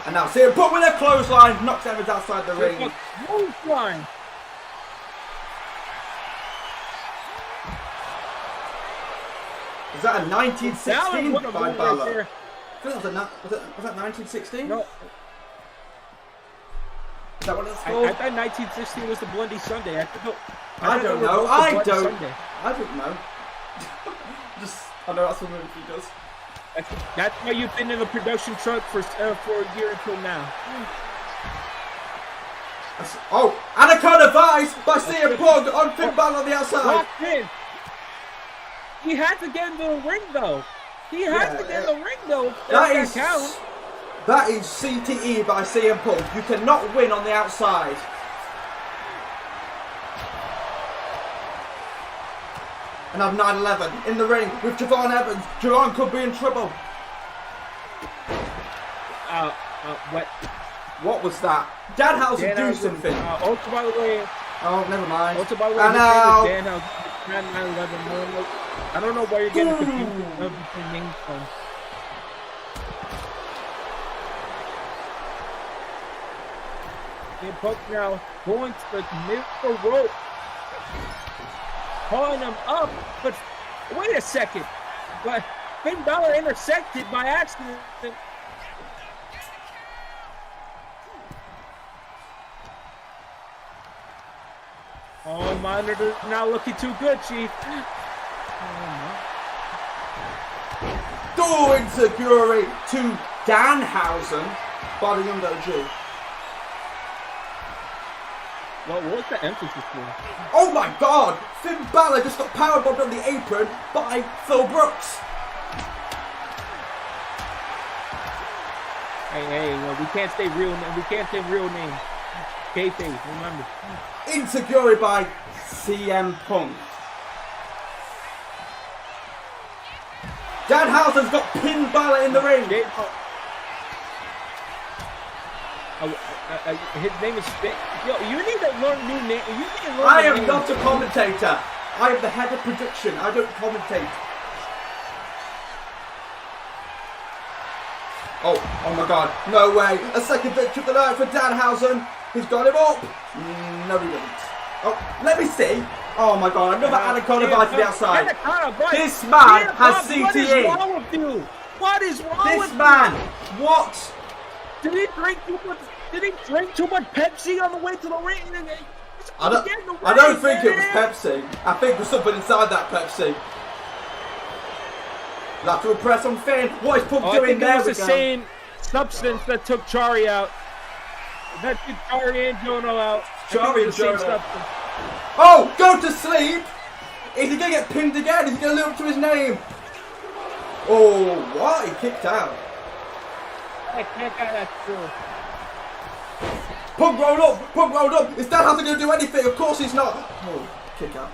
F: And now CM Punk with a clothesline, knocks Evans outside the ring.
A: Clothesline.
F: Is that a 1916 by Balor?
A: Right,
F: I think was that 1916?
A: No.
F: Is that what it's called?
A: I thought 1916 was the Bloody Sunday.
F: I don't know. I don't know. I know that's what he does.
A: That's why you've been in the production truck for a year until now.
F: Oh, Anaconda Vice by CM Punk on Finn Balor on the outside.
A: Locked in. He had to get into the ring, though. He had to get in the ring, though. That
F: is CTE by CM Punk. You cannot win on the outside. And I've 9-11 in the ring with Javon Evans. Javon could be in trouble.
A: What?
F: What was that? Danhausen do something.
A: Also, by the way.
F: Oh, never mind.
A: Also, by the way, Danhausen. 9/11. I don't know why you're getting confused between names from. Punk now going to the middle rope, calling him up, but wait a second. But Finn Balor intersected by accident. Oh, monitor's not looking too good, Chief.
F: Door insecurity to Danhausen by the Young OG.
A: Well, what's the emphasis for?
F: Oh my God! Finn Balor just got powerbombed on the apron by Phil Brooks.
A: Hey, well, we can't say real name. Kayfabe, remember.
F: Insecurity by CM Punk. Danhausen's got pinned Balor in the ring.
A: His name is Spit. Yo, you need to learn new name.
F: I am not a commentator. I am the head of production. I don't commentate. Oh my God, no way. A second victory of the night for Danhausen. He's got him up. No, he didn't. Oh, let me see. Oh my God, another Anaconda bite to the outside. This man has CTE.
A: What is wrong with you? What is wrong with
F: This man, what?
A: Did he drink too much Pepsi on the way to the ring?
F: I don't think it was Pepsi. I think there's something inside that Pepsi. Lateral press on Finn. What is Punk doing there?
A: It was the same substance that took Chari out. That took Chari and Jono out.
F: Chari and Jono. Oh, go to sleep. Is he going to get pinned again? Is he going to live up to his name? Oh, what? He kicked out.
A: I can't get that true.
F: Punk rolled up. Punk rolled up. Is Danhausen going to do anything? Of course he's not. Oh, kick out.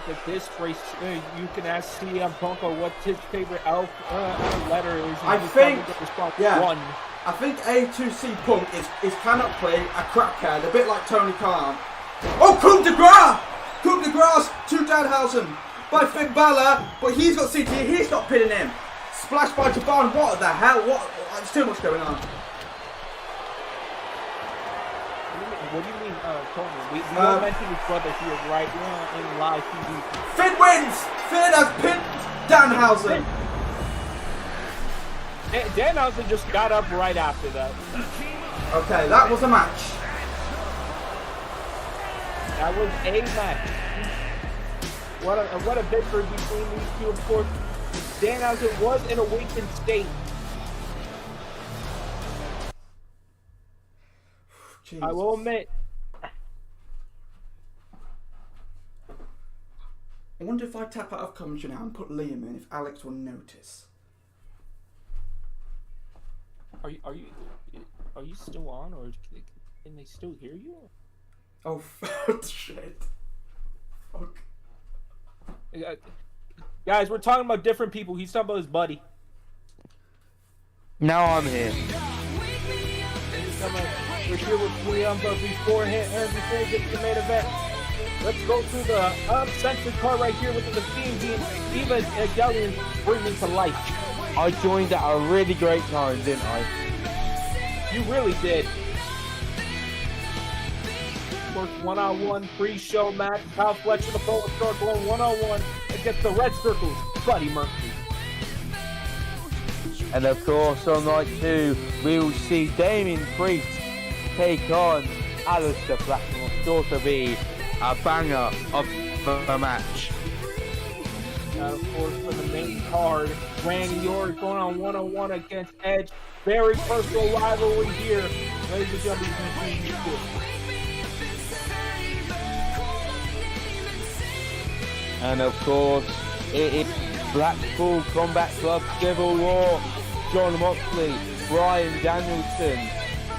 A: At this race, you can ask CM Punk what's his favorite letter is.
F: I think, yeah,
A: one.
F: I think A2C Punk is cannot play a crackhead, a bit like Tony Khan. Oh, coup de grace! Coup de grace to Danhausen by Finn Balor, but he's got CTE, he's not pinning him. Splash by Jabon, what the hell? What? There's too much going on.
A: What do you mean, Tony? We all mentioned his brother here, right? In live TV.
F: Finn wins! Finn has pinned Danhausen.
A: Danhausen just got up right after that.
F: Okay, that was a match.
A: That was a match. What a victory between these two, of course. Danhausen was in a weakened state.
F: Jesus.
A: I will admit.
F: I wonder if I tap out of commentary now and put Liam in, if Alex will notice.
A: Are you still on, or can they still hear you?
F: Oh shit. Fuck.
A: Guys, we're talking about different people. He's talking about his buddy.
B: Now I'm here.
A: We're here with Liam, but before we get to the main event, let's go through the uncensored card right here with the theme being Eva Gallion bringing to life.
B: I joined at a really great time, didn't I?
A: You really did. First one-on-one pre-show match. Kyle Fletcher, the Polish Star, going one-on-one against the Red Circle's Buddy Murphy.
B: And of course, on night 2, we will see Damien Priest take on Aleister Black, and will sure to be a banger of a match.
A: And of course, for the main card, Randy Orton going on one-on-one against Edge. Very personal rivalry here. Ladies and gentlemen, between these two.
B: And of course, it is Blackpool Combat Club Civil War. John Moxley, Bryan Danielson.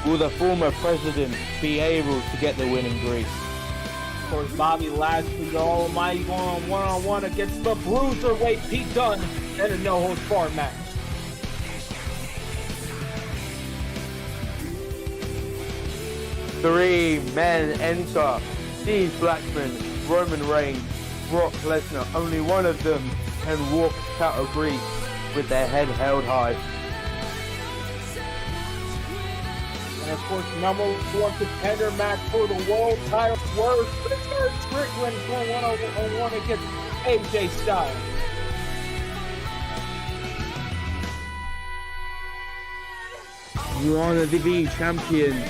B: Will the former president be able to get the win in Greece?
A: Of course, Bobby Lashley, the Almighty, going on one-on-one against the Bruiserweight Pete Dunne in a no-holds-barred match.
B: Three men enter: Steve Blackman, Roman Reigns, Brock Lesnar. Only one of them can walk out of Greece with their head held high.
A: And of course, number one contender match for the world title was Strickland going one-on-one against AJ Styles.
B: You are the WWE champions.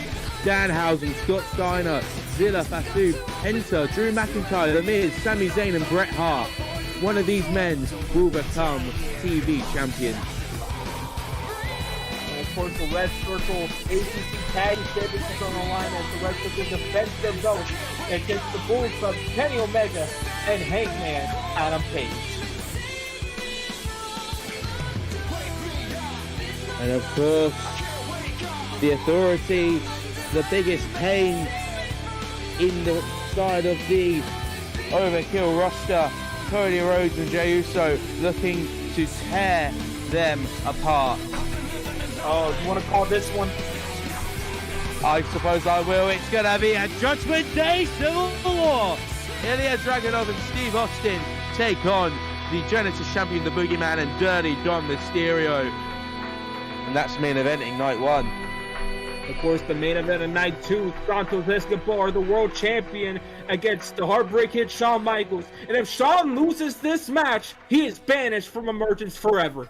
B: Danhausen, Scott Steiner, Zilla Fatu, Penta, Drew McIntyre, The Miz, Sami Zayn and Bret Hart. One of these men will become TV champions.
A: And of course, the Red Circle A2C Tag Championships on the line as the Red Circle defends their belts against the Bulls Club, Kenny Omega and Hangman Adam Page.
B: And of course, the Authority, the biggest pain in the side of the Overkill roster, Cody Rhodes and Jey Uso looking to tear them apart.
A: Oh, you want to call this one?
B: I suppose I will. It's going to be a Judgment Day Civil War.
G: Ilya Dragunov and Steve Austin take on the Genesis champion, the Boogeyman, and Dirty Dom Mysterio. And that's main eventing night 1.
A: Of course, the main event of night 2, Santos Escobar, the world champion, against the Heartbreak Kid Shawn Michaels. And if Shawn loses this match, he is banished from Emergence forever.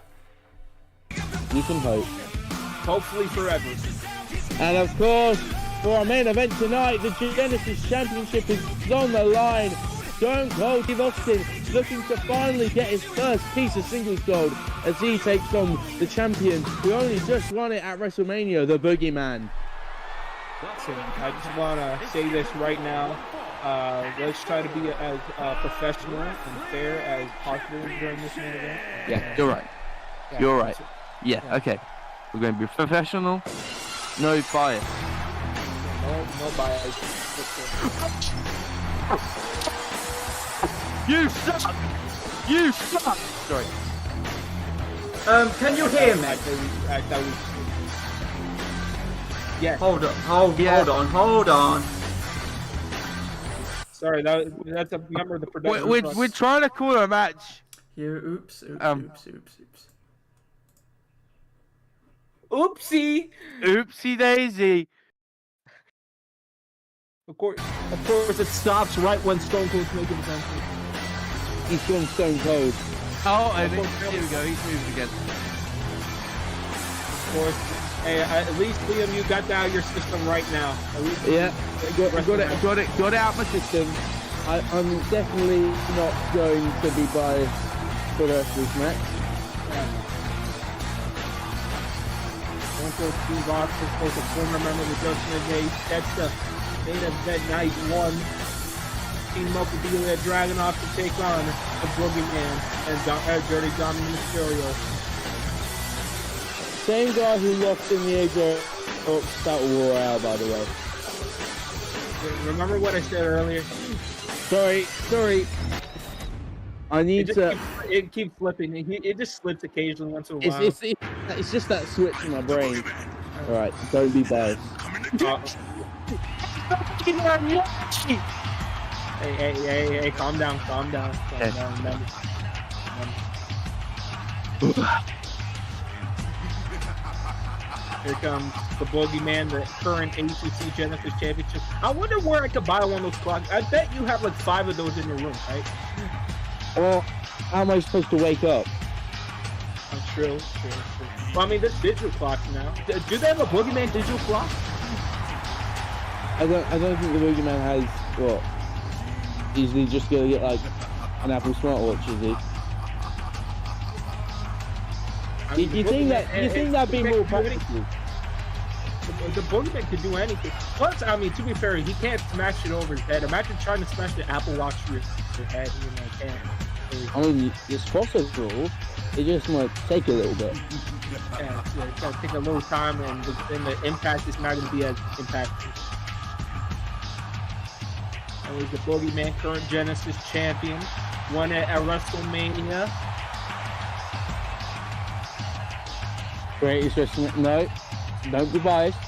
G: You can hope.
A: Hopefully forever.
G: And of course, for our main event tonight, the Genesis Championship is on the line. Stone Cold Steve Austin looking to finally get his first piece of singles gold as he takes on the champion who only just won it at WrestleMania, the Boogeyman.
A: Listen, I just want to say this right now. Let's try to be as professional and fair as possible during this main event.
G: Yeah, you're right. You're right. Yeah, okay. We're going to be professional, no bias.
A: No bias.
G: You suck! You suck! Sorry.
F: Can you hear me?
A: Yeah.
F: Hold on.
A: Sorry, that's a member of the production.
G: We're trying to call a match.
F: Oops.
A: Oopsie.
G: Oopsie daisy.
A: Of course, it stops right when Stone Cold's making his entrance.
G: He's gone Stone Cold. Oh, and here we go. He's moving again.
A: Of course. Hey, at least Liam, you got that out of your system right now.
G: Yeah, got it out my system. I'm definitely not going to be biased for the rest of this match.
A: Stone Cold Steve Austin, of course, a former member of the Judgment Day. That's the main event night 1. Team up with Ilya Dragunov to take on the Boogeyman and Dirty Dom Mysterio.
G: Same guy who lost in the A2C Battle Royale, by the way.
A: Remember what I said earlier?
G: Sorry. I need to.
A: It keeps flipping. It just slips occasionally once in a while.
G: It's just that switch in my brain. All right, don't be biased.
A: Hey, calm down. Here comes the Boogeyman, the current A2C Genesis Championship. I wonder where I could buy one of those clocks. I bet you have like 5 of those in your room, right?
G: Well, how am I supposed to wake up?
A: True. Well, I mean, there's digital clocks now. Do they have a Boogeyman digital clock?
G: I don't think the Boogeyman has what? Is he just gonna get like an Apple smartwatch? Is he?
A: I mean,
G: You think that'd be more practical?
A: The Boogeyman could do anything. Plus, I mean, to be fair, he can't smash it over his head. Imagine trying to smash the Apple Watch through your head. Can't.
G: I mean, it's possible. It just might take a little bit.
A: Yeah, it's gonna take a little time, and the impact is not gonna be as impactful. And he's the Boogeyman, current Genesis champion, won it at WrestleMania.
G: Greatest WrestleMania. No, don't be biased.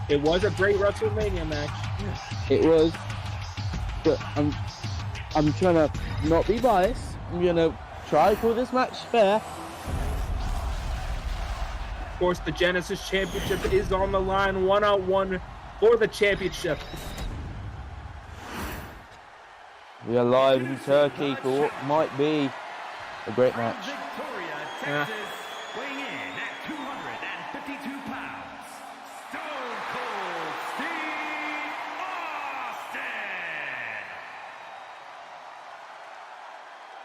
A: It was a great WrestleMania match.
G: It was, but I'm trying to not be biased. I'm gonna try to call this match fair.
A: Of course, the Genesis Championship is on the line, 1-on-1 for the championship.
G: We are live in Turkey for what might be a great match.
C: Victoria, Texas, weighing in at 252 pounds, Stone Cold Steve Austin.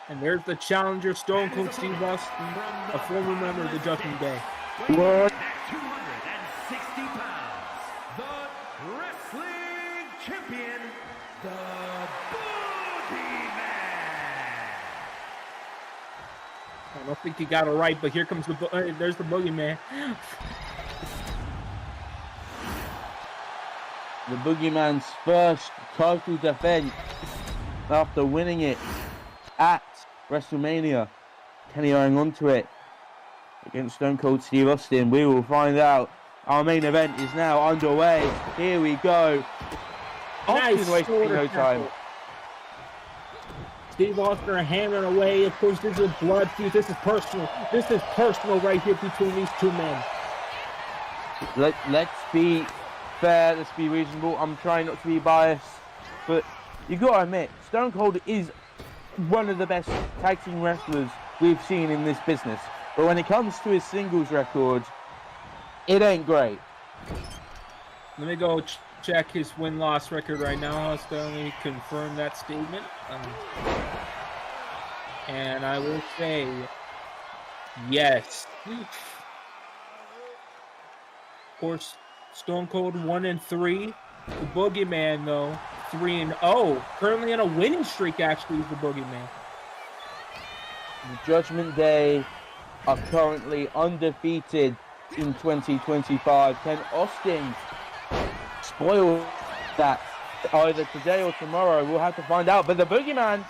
A: And there's the challenger, Stone Cold Steve Austin, a former member of the Judgment Day.
G: What?
C: At 260 pounds, the wrestling champion, the
A: I don't think he got it right, but here comes there's the Boogeyman.
G: The Boogeyman's first title defense after winning it at WrestleMania. Can he hang on to it against Stone Cold Steve Austin? We will find out. Our main event is now underway. Here we go. Austin wasting
A: shoulder
G: no time.
A: tackle. Steve Austin hammering away. Of course, this is a blood feud. This is personal. This is personal right here between these two men.
G: Let's be fair. Let's be reasonable. I'm trying not to be biased, but you got to admit, Stone Cold is one of the best tag team wrestlers we've seen in this business. But when it comes to his singles record, it ain't great.
A: Let me go check his win-loss record right now. I'll only confirm that statement. And I will say, yes. Of course, Stone Cold 1-3. The Boogeyman, though, 3-0. Currently on a winning streak, actually, is the Boogeyman.
G: The Judgment Day are currently undefeated in 2025. Can Austin spoil that either today or tomorrow? We'll have to find out. But the Boogeyman...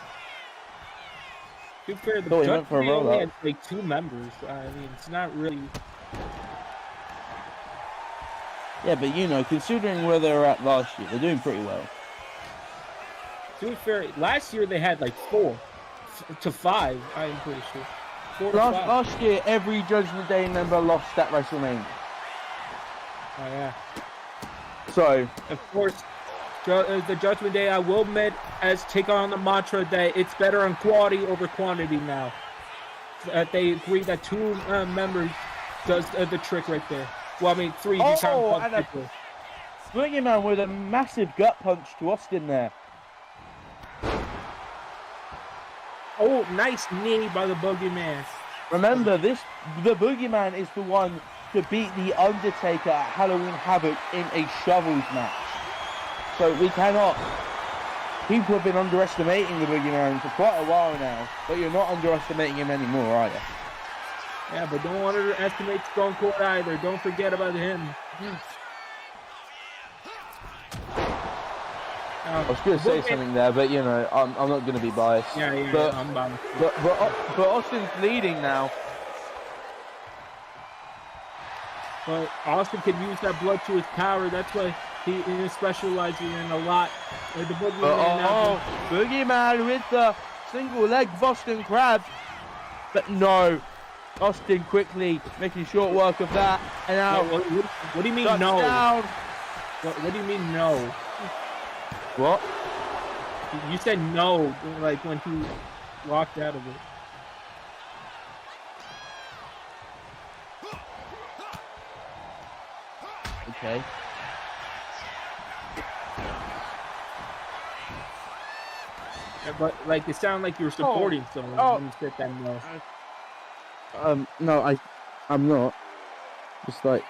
A: To be fair, the
G: he went for a
A: Judgment Day only
G: roll-up.
A: has like 2 members. I mean, it's not really...
G: Yeah, but you know, considering where they were at last year, they're doing pretty well.
A: To be fair, last year they had like 4 to 5, I'm pretty sure. 4 to 5.
G: Last year, every Judgment Day member lost at WrestleMania.
A: Oh, yeah.
G: So,
A: Of course, the Judgment Day, I will admit, has taken on the mantra that it's better on quality over quantity now. They agree that 2 members does the trick right there. Well, I mean, 3 if you count
G: and a
A: people.
G: Boogeyman with a massive gut punch to Austin there.
A: Oh, nice knee by the Boogeyman.
G: Remember, the Boogeyman is the one to beat The Undertaker at Halloween Havoc in a shovels match. So we cannot... People have been underestimating the Boogeyman for quite a while now, but you're not underestimating him anymore, are you?
A: Yeah, but don't underestimate Stone Cold either. Don't forget about him.
G: I was going to say something there, but you know, I'm not going to be biased.
A: Yeah,
G: but,
A: I'm biased.
G: But Austin's leading now.
A: But Austin can use that blood to his power. That's why he is specializing in a lot. Like the Boogeyman
G: Boogeyman with the single leg Boston Crab. But no, Austin quickly making short work of that. And now,
A: what do you mean no? What do you mean no?
G: What?
A: You said no, like when he walked out of it.
G: Okay.
A: Yeah, but like it sounded like you were supporting someone when you said that no.
G: No, I'm not. Just like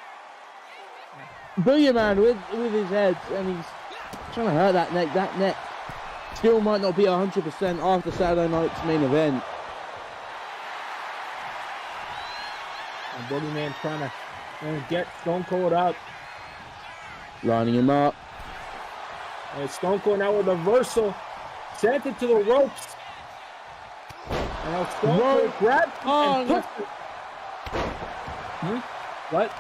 G: Boogeyman with his head, and he's trying to hurt that neck. That neck still might not be 100% after Saturday night's main event.
A: And Boogeyman trying to get Stone Cold up.
G: Lining him up.
A: And Stone Cold now with a reversal. Sent it to the ropes. And now Stone Cold grabbed and pushed it. What?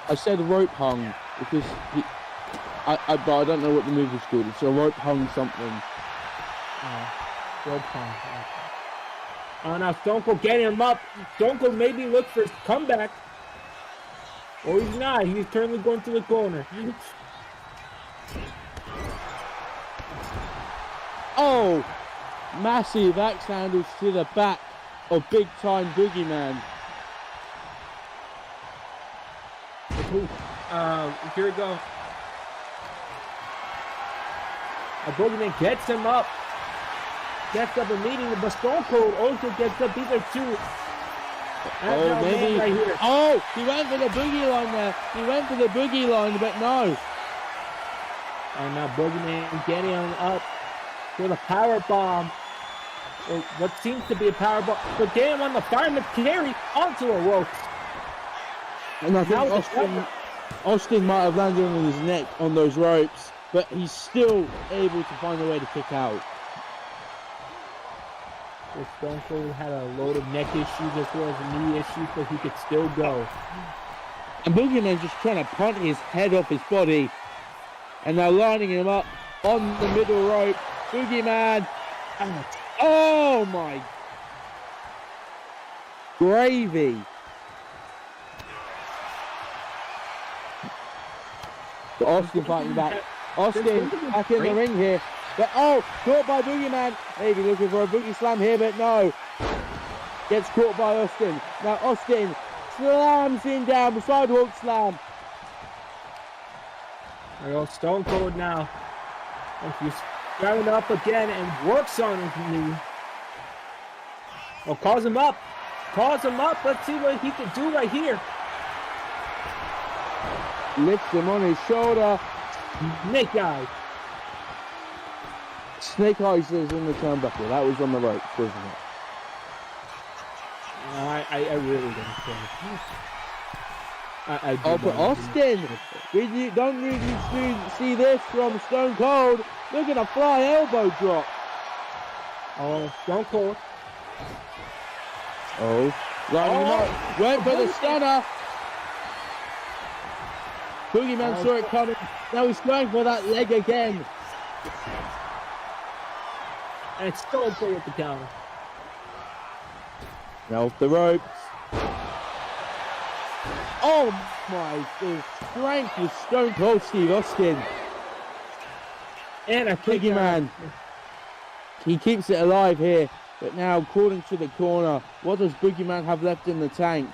G: I said rope hung because but I don't know what the move is called. It's a rope hung something.
A: Rope hung. Oh, now Stone Cold getting him up. Stone Cold maybe look for his comeback. Or he's not. He's currently going to the corner.
G: Oh! Massive axe handles to the back of big time Boogeyman.
A: Here we go. A Boogeyman gets him up. Gets up immediately, but Stone Cold also gets up. These are 2.
G: Oh, maybe.
A: Right here.
G: Oh, he went for the boogie line there. He went for the boogie line, but no.
A: And now Boogeyman getting him up with a power bomb. Or what seems to be a power bomb. But getting him on the fireman carry onto a rope.
G: And I think Austin might have landed on his neck on those ropes, but he's still able to find a way to kick out.
A: Stone Cold had a load of neck issues as well as knee issues, but he could still go.
G: And Boogeyman's just trying to punt his head off his body. And now lining him up on the middle rope. Boogeyman. Oh my. Gravy. Austin fighting back. Austin back in the ring here. But caught by Boogeyman. Maybe looking for a boogie slam here, but no. Gets caught by Austin. Now Austin slams him down, sidewalk slam.
A: There goes Stone Cold now. He's standing up again and works on his knee. Oh, calls him up. Calls him up. Let's see what he can do right here.
G: Lifts him on his shoulder.
A: Snake Eyes.
G: Snake Eyes is in the turnbuckle. That was on the ropes, wasn't it?
A: I really don't care.
G: But Austin, we don't need to see this from Stone Cold. Look at a fly elbow drop.
A: Oh, Stone Cold.
G: Oh, lining him up. Went for the stunner. Boogeyman saw it coming. Now he's going for that leg again.
A: And it's Stone Cold with the counter.
G: Now off the ropes. Oh my, the strength of Stone Cold Steve Austin.
A: And a
G: Boogeyman. He keeps it alive here. But now according to the corner, what does Boogeyman have left in the tank?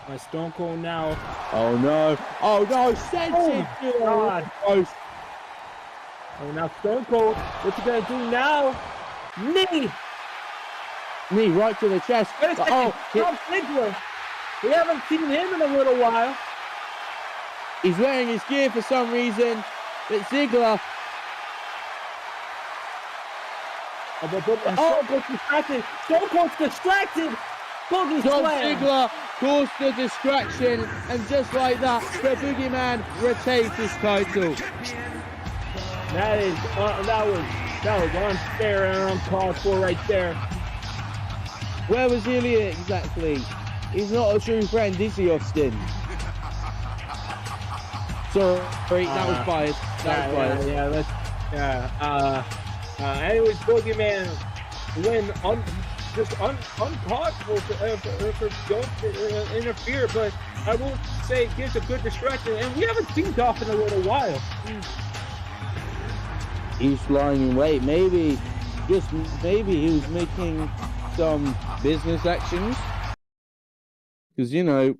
A: My Stone Cold now.
G: Oh no. Oh no, sensitive.
A: God. Oh, now Stone Cold. What's he gonna do now? Knee.
G: Knee right to the chest.
A: Wait a second. Dolph Ziggler. We haven't seen him in a little while.
G: He's wearing his gear for some reason. But Ziggler.
A: Stone Cold's distracted. Stone Cold's distracted. Boogie
G: Dolph
A: slam.
G: Ziggler caused the distraction, and just like that, the Boogeyman retains his title.
A: That was unfair and uncalled for right there.
G: Where was Elliot exactly? He's not a true friend, is he, Austin? Sorry, that was biased. That was biased.
A: Anyways, Boogeyman win uncaught for don't interfere, but I will say it gives a good distraction, and we haven't seen Dolph in a little while.
G: He's lying in wait. Maybe he was making some business actions. Because, you know,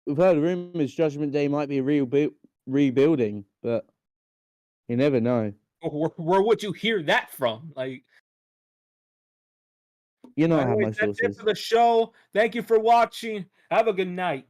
G: we've heard rumors Judgment Day might be rebuilding, but you never know.
A: Where would you hear that from? Like,
G: You know how my
A: anyways, that's it
G: sources.
A: for the show. Thank you for watching. Have a good night.